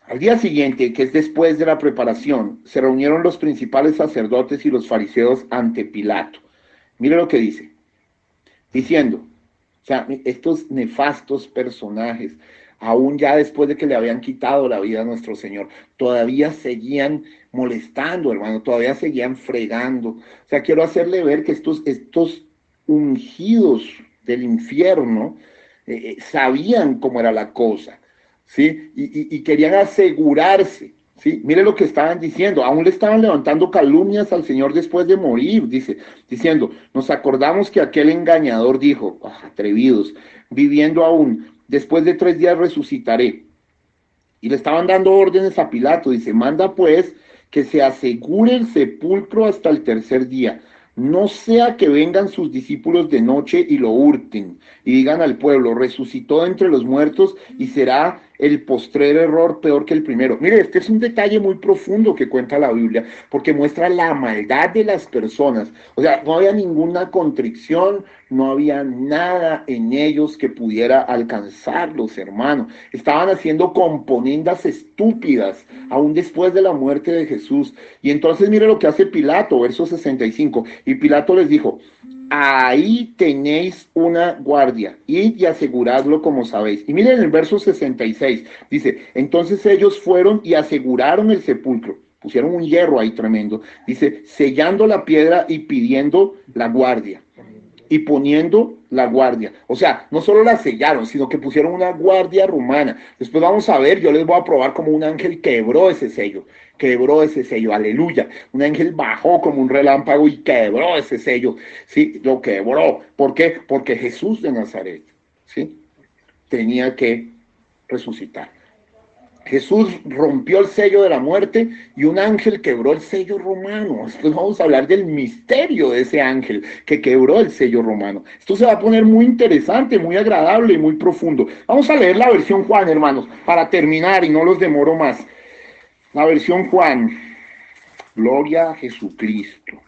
Al día siguiente, que es después de la preparación, se reunieron los principales sacerdotes y los fariseos ante Pilato. Mire lo que dice, diciendo, o sea, estos nefastos personajes, aún ya después de que le habían quitado la vida a nuestro Señor, todavía seguían molestando, hermano, todavía seguían fregando. O sea, quiero hacerle ver que estos ungidos del infierno sabían cómo era la cosa, ¿sí? Y querían asegurarse, ¿sí? Mire lo que estaban diciendo, aún le estaban levantando calumnias al Señor después de morir, diciendo, nos acordamos que aquel engañador dijo, atrevidos, viviendo aún, después de 3 días resucitaré. Y le estaban dando órdenes a Pilato, dice, manda pues que se asegure el sepulcro hasta el 3er día, no sea que vengan sus discípulos de noche y lo hurten, y digan al pueblo, resucitó entre los muertos y será el postrer error peor que el primero. Mire, este es un detalle muy profundo que cuenta la Biblia, porque muestra la maldad de las personas. O sea, no había ninguna contrición, no había nada en ellos que pudiera alcanzarlos, hermano. Estaban haciendo componendas estúpidas, aún después de la muerte de Jesús. Y entonces mire lo que hace Pilato, verso 65. Y Pilato les dijo, ahí tenéis una guardia, id y aseguradlo como sabéis. Y miren el verso 66, dice, entonces ellos fueron y aseguraron el sepulcro, pusieron un hierro ahí tremendo, dice, sellando la piedra y pidiendo la guardia, y poniendo la guardia. O sea, no solo la sellaron, sino que pusieron una guardia romana. Después vamos a ver, yo les voy a probar como un ángel quebró ese sello, aleluya. Un ángel bajó como un relámpago y quebró ese sello, sí, lo quebró. ¿Por qué? Porque Jesús de Nazaret, sí, tenía que resucitar. Jesús rompió el sello de la muerte y un ángel quebró el sello romano. Después vamos a hablar del misterio de ese ángel que quebró el sello romano. Esto se va a poner muy interesante, muy agradable y muy profundo. Vamos a leer la versión Juan, hermanos, para terminar y no los demoro más. La versión Juan. Gloria a Jesucristo.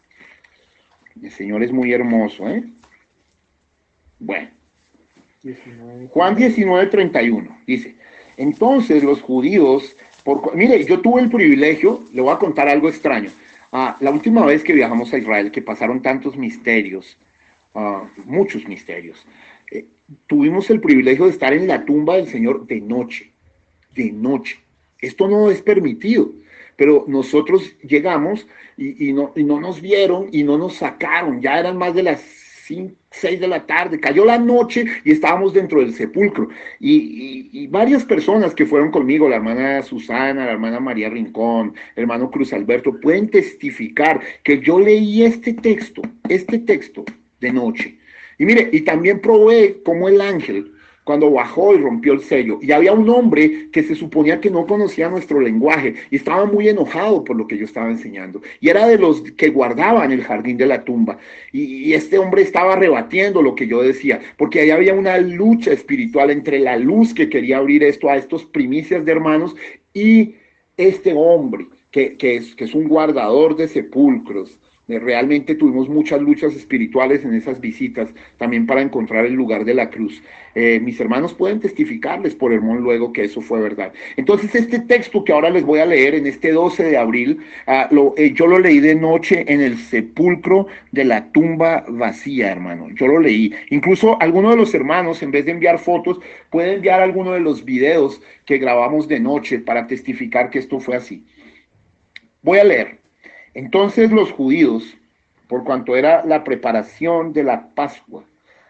El Señor es muy hermoso, ¿eh? Bueno. Juan 19:31 dice, entonces los judíos, mire, yo tuve el privilegio, le voy a contar algo extraño. La última vez que viajamos a Israel, que pasaron tantos misterios, muchos misterios, tuvimos el privilegio de estar en la tumba del Señor de noche, de noche. Esto no es permitido, pero nosotros llegamos y no nos vieron y no nos sacaron, ya eran más de las 6 de la tarde, cayó la noche y estábamos dentro del sepulcro y varias personas que fueron conmigo, la hermana Susana, la hermana María Rincón, el hermano Cruz Alberto, pueden testificar que yo leí este texto de noche. Y mire, y también probé cómo el ángel, cuando bajó y rompió el sello, y había un hombre que se suponía que no conocía nuestro lenguaje y estaba muy enojado por lo que yo estaba enseñando, y era de los que guardaban el jardín de la tumba, y este hombre estaba rebatiendo lo que yo decía, porque ahí había una lucha espiritual entre la luz que quería abrir esto a estos primicias de hermanos y este hombre que es un guardador de sepulcros. Realmente tuvimos muchas luchas espirituales en esas visitas, también para encontrar el lugar de la cruz. Mis hermanos pueden testificarles por Hermón luego que eso fue verdad. Entonces este texto que ahora les voy a leer en este 12 de abril, yo lo leí de noche en el sepulcro de la tumba vacía, hermano. Yo lo leí. Incluso alguno de los hermanos, en vez de enviar fotos, puede enviar alguno de los videos que grabamos de noche para testificar que esto fue así. Voy a leer. Entonces los judíos, por cuanto era la preparación de la Pascua,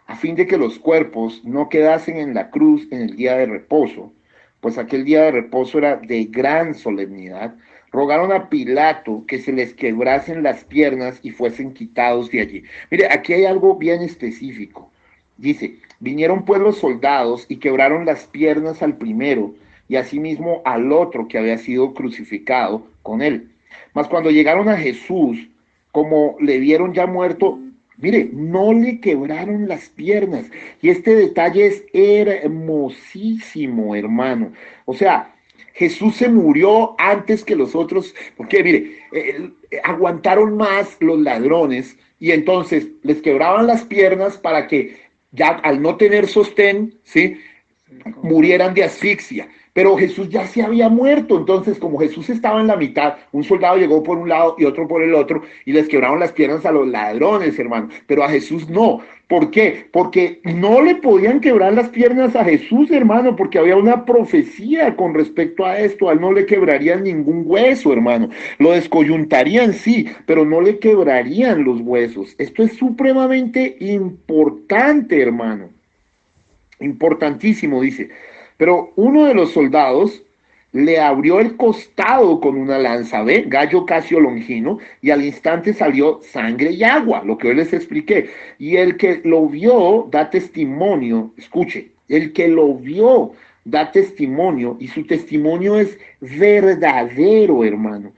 a fin de que los cuerpos no quedasen en la cruz en el día de reposo, pues aquel día de reposo era de gran solemnidad, rogaron a Pilato que se les quebrasen las piernas y fuesen quitados de allí. Mire, aquí hay algo bien específico. Dice, vinieron pues los soldados y quebraron las piernas al primero y asimismo al otro que había sido crucificado con él. Mas cuando llegaron a Jesús, como le vieron ya muerto, mire, no le quebraron las piernas. Y este detalle es hermosísimo, hermano. O sea, Jesús se murió antes que los otros, porque mire, aguantaron más los ladrones y entonces les quebraban las piernas para que ya al no tener sostén, ¿sí?, murieran de asfixia. Pero Jesús ya se había muerto, entonces como Jesús estaba en la mitad, un soldado llegó por un lado y otro por el otro y les quebraron las piernas a los ladrones, hermano, pero a Jesús no. ¿Por qué? Porque no le podían quebrar las piernas a Jesús, hermano, porque había una profecía con respecto a esto. A él no le quebrarían ningún hueso, hermano. Lo descoyuntarían, sí, pero no le quebrarían los huesos. Esto es supremamente importante, hermano. Importantísimo, dice. Pero uno de los soldados le abrió el costado con una lanza, ¿ve? Gallo Casio Longino, y al instante salió sangre y agua, lo que hoy les expliqué. Y el que lo vio da testimonio, escuche, el que lo vio da testimonio, y su testimonio es verdadero, hermano.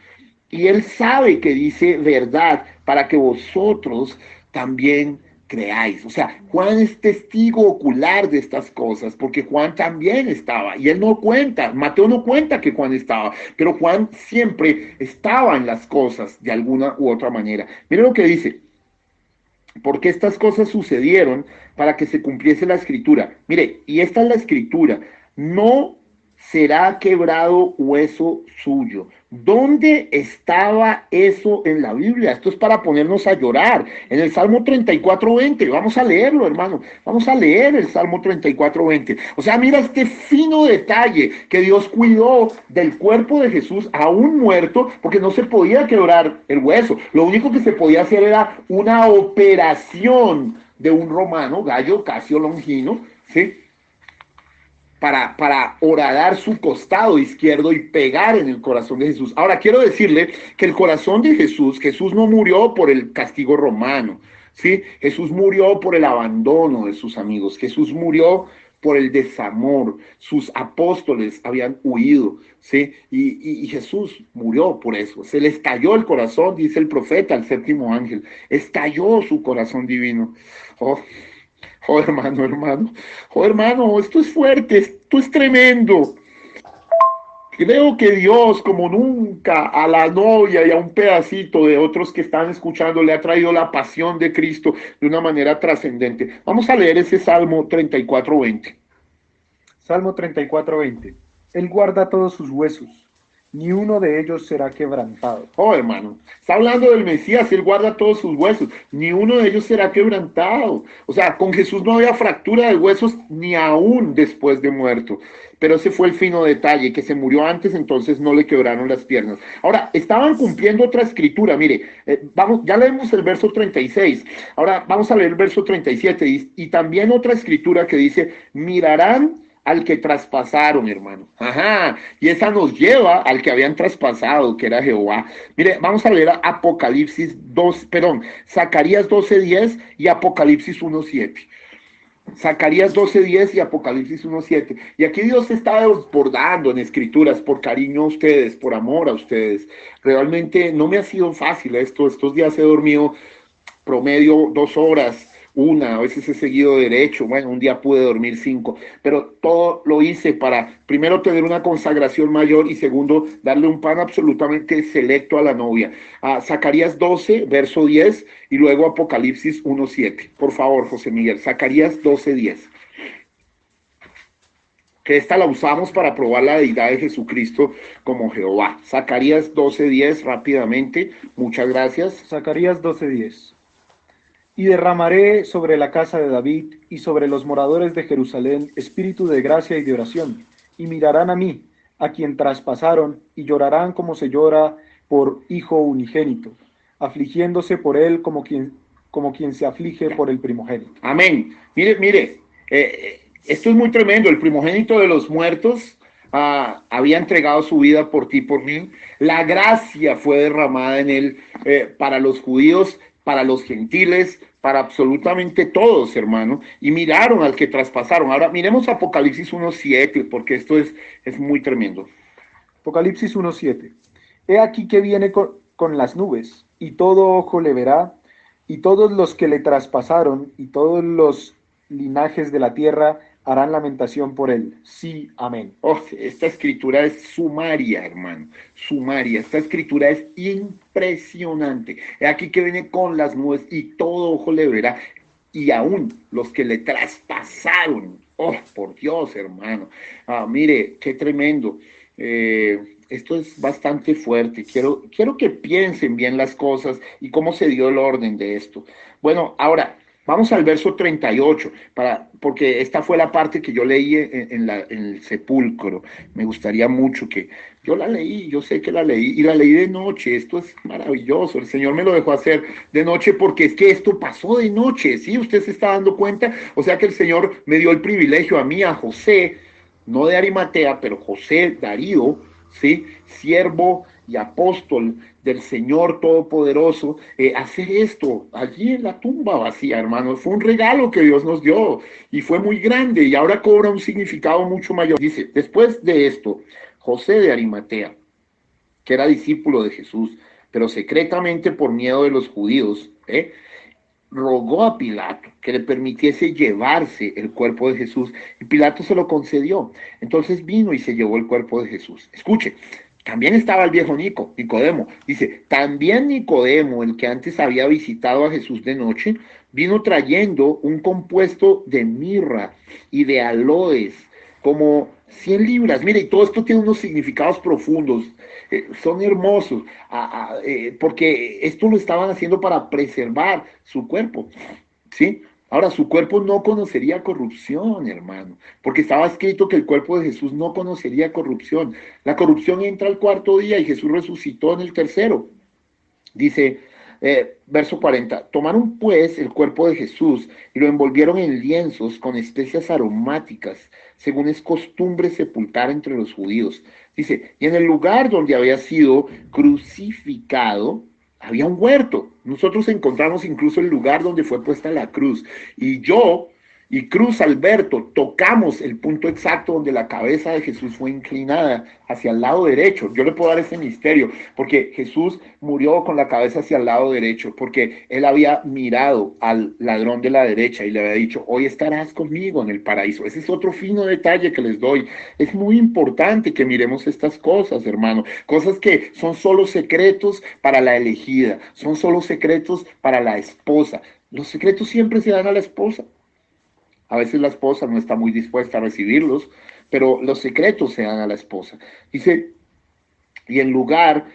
Y él sabe que dice verdad para que vosotros también creáis. O sea, Juan es testigo ocular de estas cosas, porque Juan también estaba, y él no cuenta, Mateo no cuenta que Juan estaba, pero Juan siempre estaba en las cosas de alguna u otra manera. Miren lo que dice, porque estas cosas sucedieron para que se cumpliese la escritura. Mire, y esta es la escritura, no será quebrado hueso suyo. ¿Dónde estaba eso en la Biblia? Esto es para ponernos a llorar. En el Salmo 34:20, vamos a leerlo, hermano. Vamos a leer el Salmo 34:20. O sea, mira este fino detalle que Dios cuidó del cuerpo de Jesús aún muerto, porque no se podía quebrar el hueso. Lo único que se podía hacer era una operación de un romano, Gallo Casio Longino, ¿sí?, para horadar su costado izquierdo y pegar en el corazón de Jesús. Ahora, quiero decirle que el corazón de Jesús no murió por el castigo romano, ¿sí? Jesús murió por el abandono de sus amigos. Jesús murió por el desamor. Sus apóstoles habían huido, ¿sí? Y Jesús murió por eso. Se le estalló el corazón, dice el profeta, el séptimo ángel. Estalló su corazón divino. Oh, hermano, esto es fuerte, esto es tremendo. Creo que Dios, como nunca, a la novia y a un pedacito de otros que están escuchando, le ha traído la pasión de Cristo de una manera trascendente. Vamos a leer ese Salmo 34:20. Salmo 34:20. Él guarda todos sus huesos, ni uno de ellos será quebrantado. Oh, hermano, está hablando del Mesías, él guarda todos sus huesos, ni uno de ellos será quebrantado. O sea, con Jesús no había fractura de huesos ni aún después de muerto. Pero ese fue el fino detalle, que se murió antes, entonces no le quebraron las piernas. Ahora, estaban cumpliendo otra escritura, mire, vamos, ya leemos el verso 36, ahora vamos a leer el verso 37, y también otra escritura que dice, mirarán al que traspasaron, hermano. Ajá, y esa nos lleva al que habían traspasado, que era Jehová. Mire, vamos a leer Zacarías 12:10 y Apocalipsis 1:7. Zacarías 12:10 y Apocalipsis 1:7. Y aquí Dios está desbordando en escrituras por cariño a ustedes, por amor a ustedes. Realmente no me ha sido fácil esto. Estos días he dormido promedio 2 horas, a veces he seguido derecho. Bueno, un día pude dormir 5, pero todo lo hice para, primero, tener una consagración mayor y segundo, darle un pan absolutamente selecto a la novia. Zacarías 12, verso 10 y luego Apocalipsis 1:7. Por favor, José Miguel, Zacarías 12:10. Que esta la usamos para probar la deidad de Jesucristo como Jehová. Zacarías 12:10, rápidamente. Muchas gracias. Zacarías 12:10. Y derramaré sobre la casa de David y sobre los moradores de Jerusalén espíritu de gracia y de oración, y mirarán a mí, a quien traspasaron, y llorarán como se llora por hijo unigénito, afligiéndose por él como quien se aflige por el primogénito. Amén. Mire, esto es muy tremendo. El primogénito de los muertos había entregado su vida por ti, por mí. La gracia fue derramada en él para los judíos, para los gentiles, para absolutamente todos, hermano, y miraron al que traspasaron. Ahora miremos Apocalipsis 1:7, porque esto es muy tremendo. Apocalipsis 1:7. He aquí que viene con las nubes, y todo ojo le verá, y todos los que le traspasaron, y todos los linajes de la tierra harán lamentación por él. Sí, amén. Oh, esta escritura es sumaria, hermano, sumaria. Esta escritura es impresionante. Es aquí que viene con las nubes y todo ojo le verá. Y aún los que le traspasaron. Oh, por Dios, hermano. Mire, qué tremendo. Esto es bastante fuerte. Quiero que piensen bien las cosas y cómo se dio el orden de esto. Bueno, ahora vamos al verso 38, porque esta fue la parte que yo leí en el sepulcro. Me gustaría mucho que yo la leí, yo sé que la leí, y la leí de noche. Esto es maravilloso. El Señor me lo dejó hacer de noche porque es que esto pasó de noche, ¿sí? Usted se está dando cuenta. O sea que el Señor me dio el privilegio a mí, a José, no de Arimatea, pero José Darío, ¿sí? Siervo y apóstol del Señor Todopoderoso, hacer esto allí en la tumba vacía, hermanos. Fue un regalo que Dios nos dio y fue muy grande y ahora cobra un significado mucho mayor. Dice, después de esto, José de Arimatea, que era discípulo de Jesús, pero secretamente por miedo de los judíos, rogó a Pilato que le permitiese llevarse el cuerpo de Jesús y Pilato se lo concedió. Entonces vino y se llevó el cuerpo de Jesús. Escuche, también estaba el viejo Nicodemo. Dice, también Nicodemo, el que antes había visitado a Jesús de noche, vino trayendo un compuesto de mirra y de aloes, como 100 libras. Mire, y todo esto tiene unos significados profundos, son hermosos, porque esto lo estaban haciendo para preservar su cuerpo, ¿sí? Ahora, su cuerpo no conocería corrupción, hermano, porque estaba escrito que el cuerpo de Jesús no conocería corrupción. La corrupción entra al cuarto día y Jesús resucitó en el tercero. Dice, verso 40, tomaron pues el cuerpo de Jesús y lo envolvieron en lienzos con especias aromáticas, según es costumbre sepultar entre los judíos. Dice, y en el lugar donde había sido crucificado, había un huerto. Nosotros encontramos incluso el lugar donde fue puesta la cruz. Y yo y Cruz Alberto tocamos el punto exacto donde la cabeza de Jesús fue inclinada hacia el lado derecho. Yo le puedo dar ese misterio, porque Jesús murió con la cabeza hacia el lado derecho, porque él había mirado al ladrón de la derecha y le había dicho, hoy estarás conmigo en el paraíso. Ese es otro fino detalle que les doy. Es muy importante que miremos estas cosas, hermano. Cosas que son solo secretos para la elegida, son solo secretos para la esposa. Los secretos siempre se dan a la esposa. A veces la esposa no está muy dispuesta a recibirlos, pero los secretos se dan a la esposa. Dice, y en lugar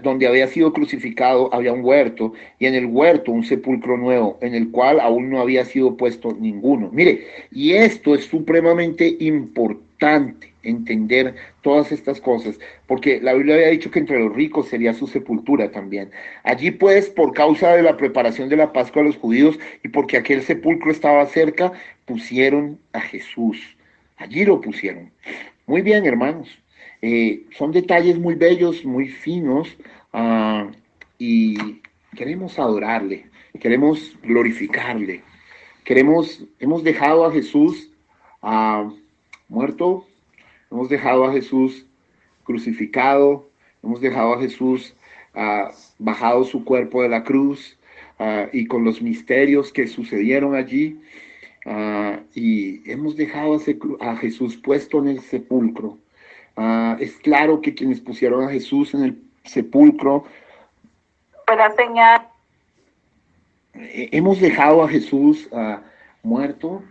donde había sido crucificado había un huerto, y en el huerto un sepulcro nuevo, en el cual aún no había sido puesto ninguno. Mire, y esto es supremamente importante, entender todas estas cosas, porque la Biblia había dicho que entre los ricos sería su sepultura también. Allí pues, por causa de la preparación de la Pascua de los judíos y porque aquel sepulcro estaba cerca, pusieron a Jesús. Allí lo pusieron. Muy bien, hermanos. Son detalles muy bellos, muy finos, y queremos adorarle, queremos glorificarle, hemos dejado a Jesús muerto, hemos dejado a Jesús crucificado, hemos dejado a Jesús bajado su cuerpo de la cruz, y con los misterios que sucedieron allí, y hemos dejado a Jesús puesto en el sepulcro. Es claro que quienes pusieron a Jesús en el sepulcro fue la señal. Hemos dejado a Jesús muerto,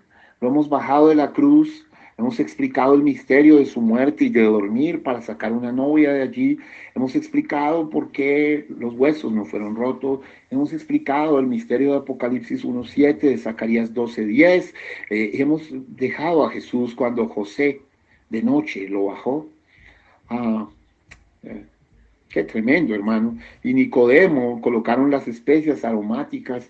lo hemos bajado de la cruz, hemos explicado el misterio de su muerte y de dormir para sacar una novia de allí, hemos explicado por qué los huesos no fueron rotos, hemos explicado el misterio de Apocalipsis 1:7, de Zacarías 12:10, hemos dejado a Jesús cuando José de noche lo bajó. Qué tremendo, hermano. Y Nicodemo colocaron las especias aromáticas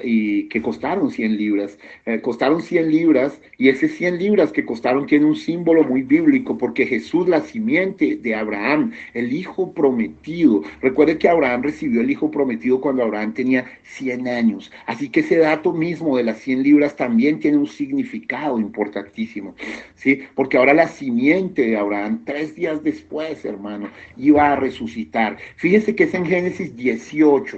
y que costaron 100 libras. Costaron 100 libras y ese 100 libras que costaron tiene un símbolo muy bíblico porque Jesús, la simiente de Abraham, el hijo prometido. Recuerde que Abraham recibió el hijo prometido cuando Abraham tenía 100 años. Así que ese dato mismo de las 100 libras también tiene un significado importantísimo, ¿sí? Porque ahora la simiente de Abraham, 3 días después, hermano, iba a resucitar. Fíjese que es en Génesis 18,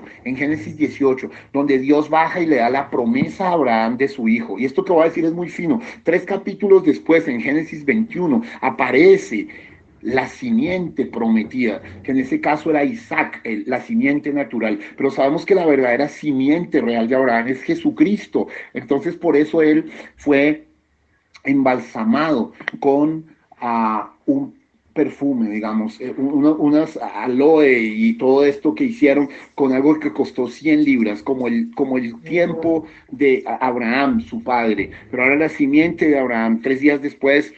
donde Dios Dios baja y le da la promesa a Abraham de su hijo. Y esto que voy a decir es muy fino. 3 capítulos después, en Génesis 21, aparece la simiente prometida, que en ese caso era Isaac, la simiente natural, pero sabemos que la verdadera simiente real de Abraham es Jesucristo. Entonces por eso él fue embalsamado con un perfume, digamos, unas aloe y todo esto que hicieron con algo que costó 100 libras, como el tiempo de Abraham, su padre. Pero ahora la simiente de Abraham, 3 días después,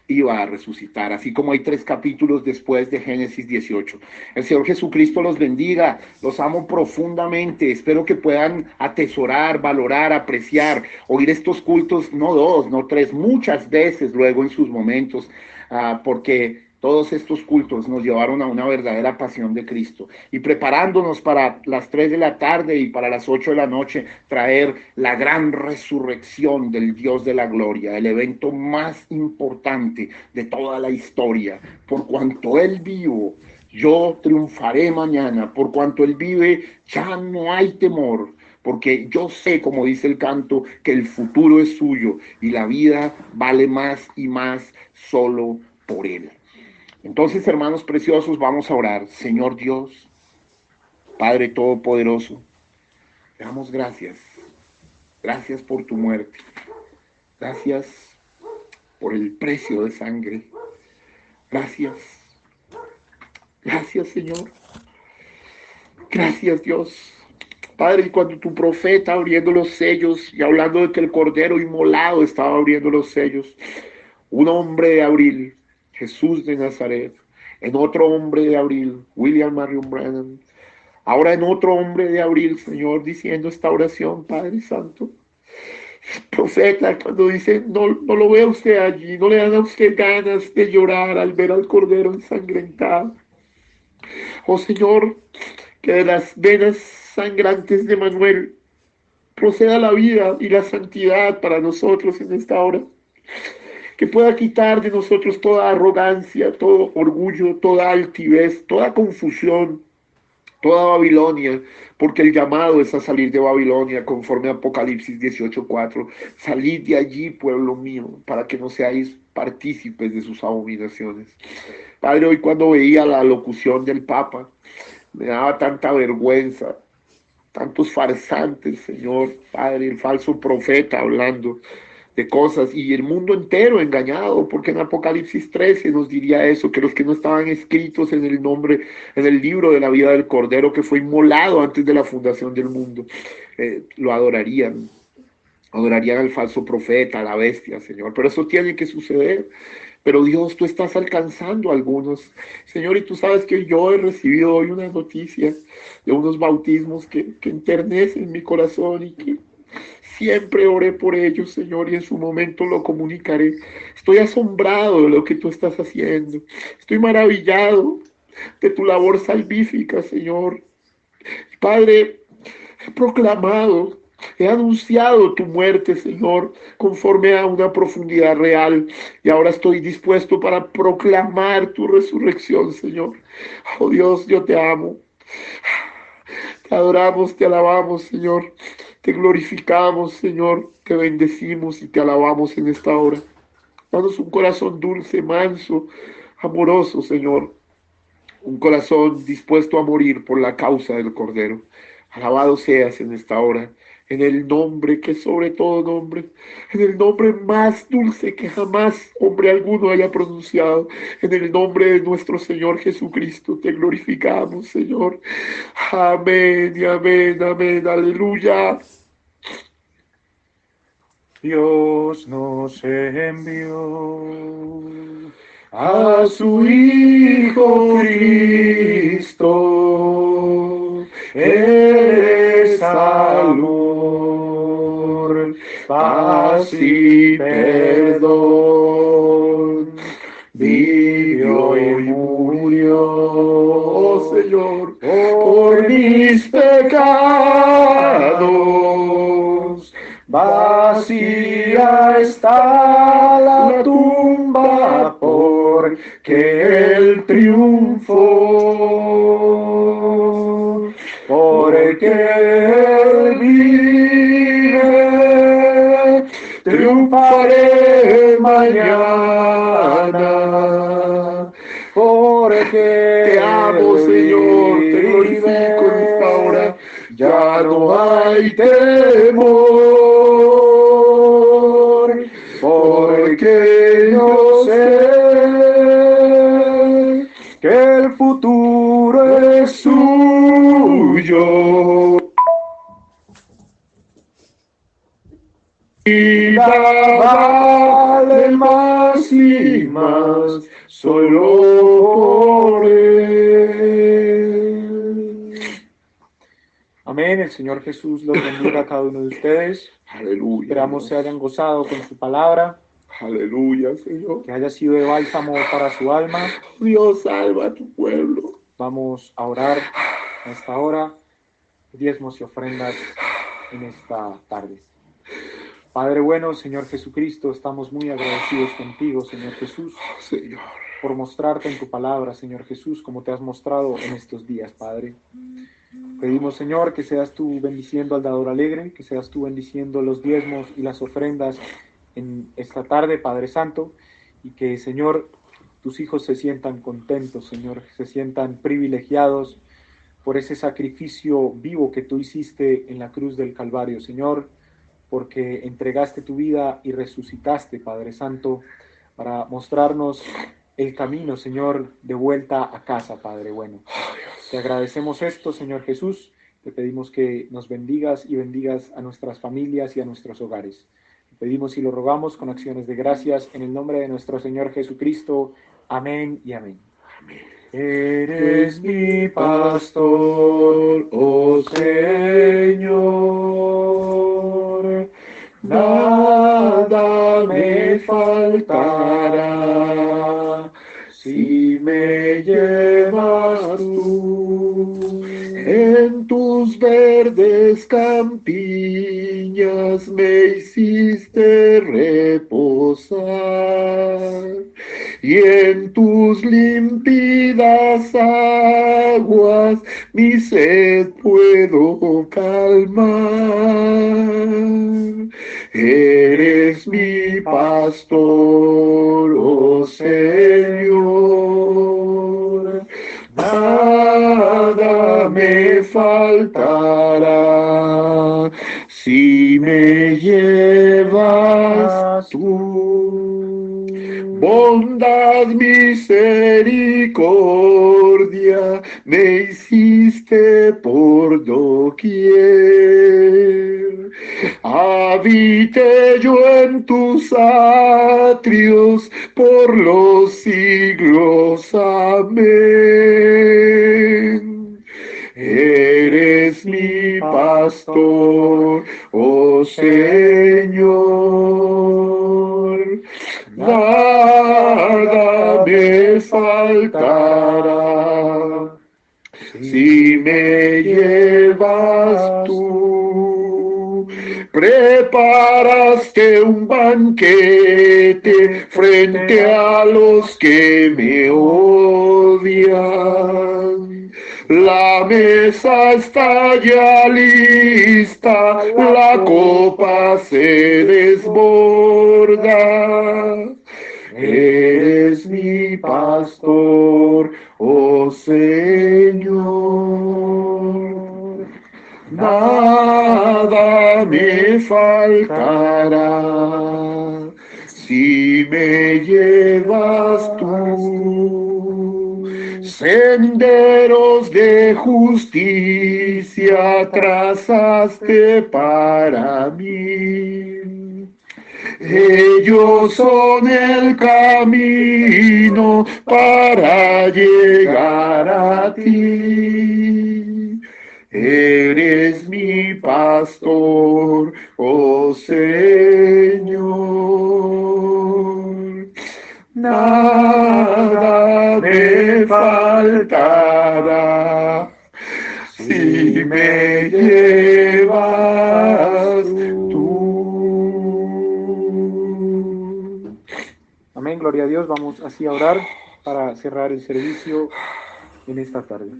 iba a resucitar, así como hay 3 capítulos después de Génesis 18. El Señor Jesucristo los bendiga, los amo profundamente, espero que puedan atesorar, valorar, apreciar, oír estos cultos, no 2, no 3, muchas veces luego en sus momentos, porque todos estos cultos nos llevaron a una verdadera pasión de Cristo y preparándonos para las 3 de la tarde y para las 8 de la noche traer la gran resurrección del Dios de la gloria, el evento más importante de toda la historia. Por cuanto Él vivo, yo triunfaré mañana. Por cuanto Él vive, ya no hay temor. Porque yo sé, como dice el canto, que el futuro es suyo y la vida vale más y más solo por Él. Entonces, hermanos preciosos, vamos a orar. Señor Dios, Padre Todopoderoso, te damos gracias. Gracias por tu muerte. Gracias por el precio de sangre. Gracias. Gracias, Señor. Gracias, Dios. Padre, y cuando tu profeta abriendo los sellos y hablando de que el Cordero inmolado estaba abriendo los sellos, un hombre de abril, Jesús de Nazaret, en otro hombre de abril, William Marion Branham, ahora en otro hombre de abril, Señor, diciendo esta oración, Padre Santo. Profeta, cuando dice, no lo ve usted allí, no le dan a usted ganas de llorar al ver al Cordero ensangrentado. Oh Señor, que de las venas sangrantes de Manuel proceda la vida y la santidad para nosotros en esta hora. Que pueda quitar de nosotros toda arrogancia, todo orgullo, toda altivez, toda confusión, toda Babilonia, porque el llamado es a salir de Babilonia, conforme a Apocalipsis 18:4. Salid de allí, pueblo mío, para que no seáis partícipes de sus abominaciones. Padre, hoy cuando veía la locución del Papa, me daba tanta vergüenza, tantos farsantes, Señor, Padre, el falso profeta hablando de cosas y el mundo entero engañado, porque en Apocalipsis 13 nos diría eso, que los que no estaban escritos en el nombre, en el libro de la vida del Cordero que fue inmolado antes de la fundación del mundo, lo adorarían al falso profeta, a la bestia, Señor, pero eso tiene que suceder. Pero Dios, tú estás alcanzando a algunos, Señor, y tú sabes que yo he recibido hoy una noticia de unos bautismos que enternecen mi corazón y que siempre oré por ellos, Señor, y en su momento lo comunicaré. Estoy asombrado de lo que tú estás haciendo. Estoy maravillado de tu labor salvífica, Señor. Padre, he proclamado, he anunciado tu muerte, Señor, conforme a una profundidad real. Y ahora estoy dispuesto para proclamar tu resurrección, Señor. Oh Dios, yo te amo. Te adoramos, te alabamos, Señor. Te glorificamos, Señor, te bendecimos y te alabamos en esta hora. Danos un corazón dulce, manso, amoroso, Señor. Un corazón dispuesto a morir por la causa del Cordero. Alabado seas en esta hora, en el nombre que sobre todo nombre, en el nombre más dulce que jamás hombre alguno haya pronunciado, en el nombre de nuestro Señor Jesucristo, te glorificamos, Señor. Amén y amén, amén, aleluya. Dios nos envió A su Hijo Cristo, es amor, paz y perdón, vivió y murió, oh Señor, por mis pecados. Vacía está la tumba porque Él triunfó, porque Él vive. porque Te amo, Señor, te glorifico en esta hora. Ya no hay temor, porque yo sé que el futuro es suyo. Y vale más y más solo por él. Amén. El Señor Jesús los bendiga a cada uno de ustedes. Aleluya. Esperamos se Dios. hayan gozado con su palabra, Aleluya, Señor. que haya sido de bálsamo para su alma. Dios, salva a tu pueblo. Vamos a orar a esta hora, diezmos y ofrendas en esta tarde. Padre bueno, Señor Jesucristo, estamos muy agradecidos contigo, Señor Jesús, Señor. por mostrarte en tu palabra, Señor Jesús, como te has mostrado en estos días, Padre. Pedimos, Señor, que seas tú bendiciendo al dador alegre, que seas tú bendiciendo los diezmos y las ofrendas en esta tarde, Padre Santo, y que, Señor, tus hijos se sientan contentos, Señor, se sientan privilegiados por ese sacrificio vivo que tú hiciste en la cruz del Calvario, Señor, porque entregaste tu vida y resucitaste, Padre Santo, para mostrarnos el camino, Señor, de vuelta a casa, Padre bueno. Te agradecemos esto, Señor Jesús. Te pedimos que nos bendigas y bendigas a nuestras familias y a nuestros hogares. Te pedimos y lo rogamos con acciones de gracias en el nombre de nuestro Señor Jesucristo. Amén y amén. Eres mi pastor, oh Señor, nada me faltará si me llevas tú. En tus verdes campiñas me hiciste reposar, y en tus límpidas aguas mi sed puedo calmar. Eres mi pastor, oh Señor, nada me faltará si me llevas tú. Bondad, misericordia me hiciste por doquier. Habité yo en tus atrios por los siglos. Amén. Eres mi pastor, oh Señor, nada me faltará si me llevas tú. Preparaste un banquete frente a los que me odian. La mesa está ya lista, la copa se desborda. Eres mi pastor, oh Señor, nada me faltará si me llevas tú. Senderos de justicia trazaste para mí. Ellos son el camino para llegar a ti. Eres mi pastor, oh Señor. Nada me faltará si me llevas tú. Amén, gloria a Dios. Vamos así a orar para cerrar el servicio en esta tarde.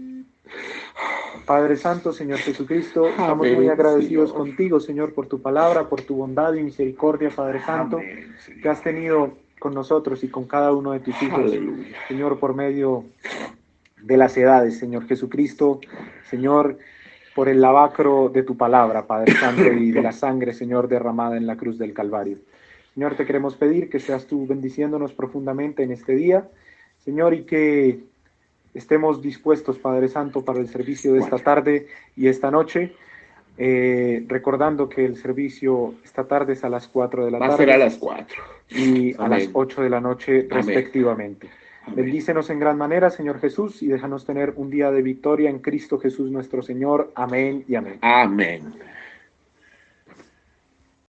Padre Santo, Señor Jesucristo, estamos muy agradecidos contigo, Señor, por tu palabra, por tu bondad y misericordia, Padre Santo, que has tenido con nosotros y con cada uno de tus hijos, Aleluya. Señor, por medio de las edades, Señor Jesucristo, Señor, por el lavacro de tu palabra, Padre Santo, y de la sangre, Señor, derramada en la cruz del Calvario. Señor, te queremos pedir que seas tú bendiciéndonos profundamente en este día, Señor, y que estemos dispuestos, Padre Santo, para el servicio de esta tarde y esta noche, recordando que el servicio esta tarde es a las 4 de la Va a tarde. ser a las 4. Y a Amén. las 8 de la noche respectivamente. Amén. Bendícenos en gran manera, Señor Jesús, y déjanos tener un día de victoria en Cristo Jesús nuestro Señor. Amén y amén. Amén.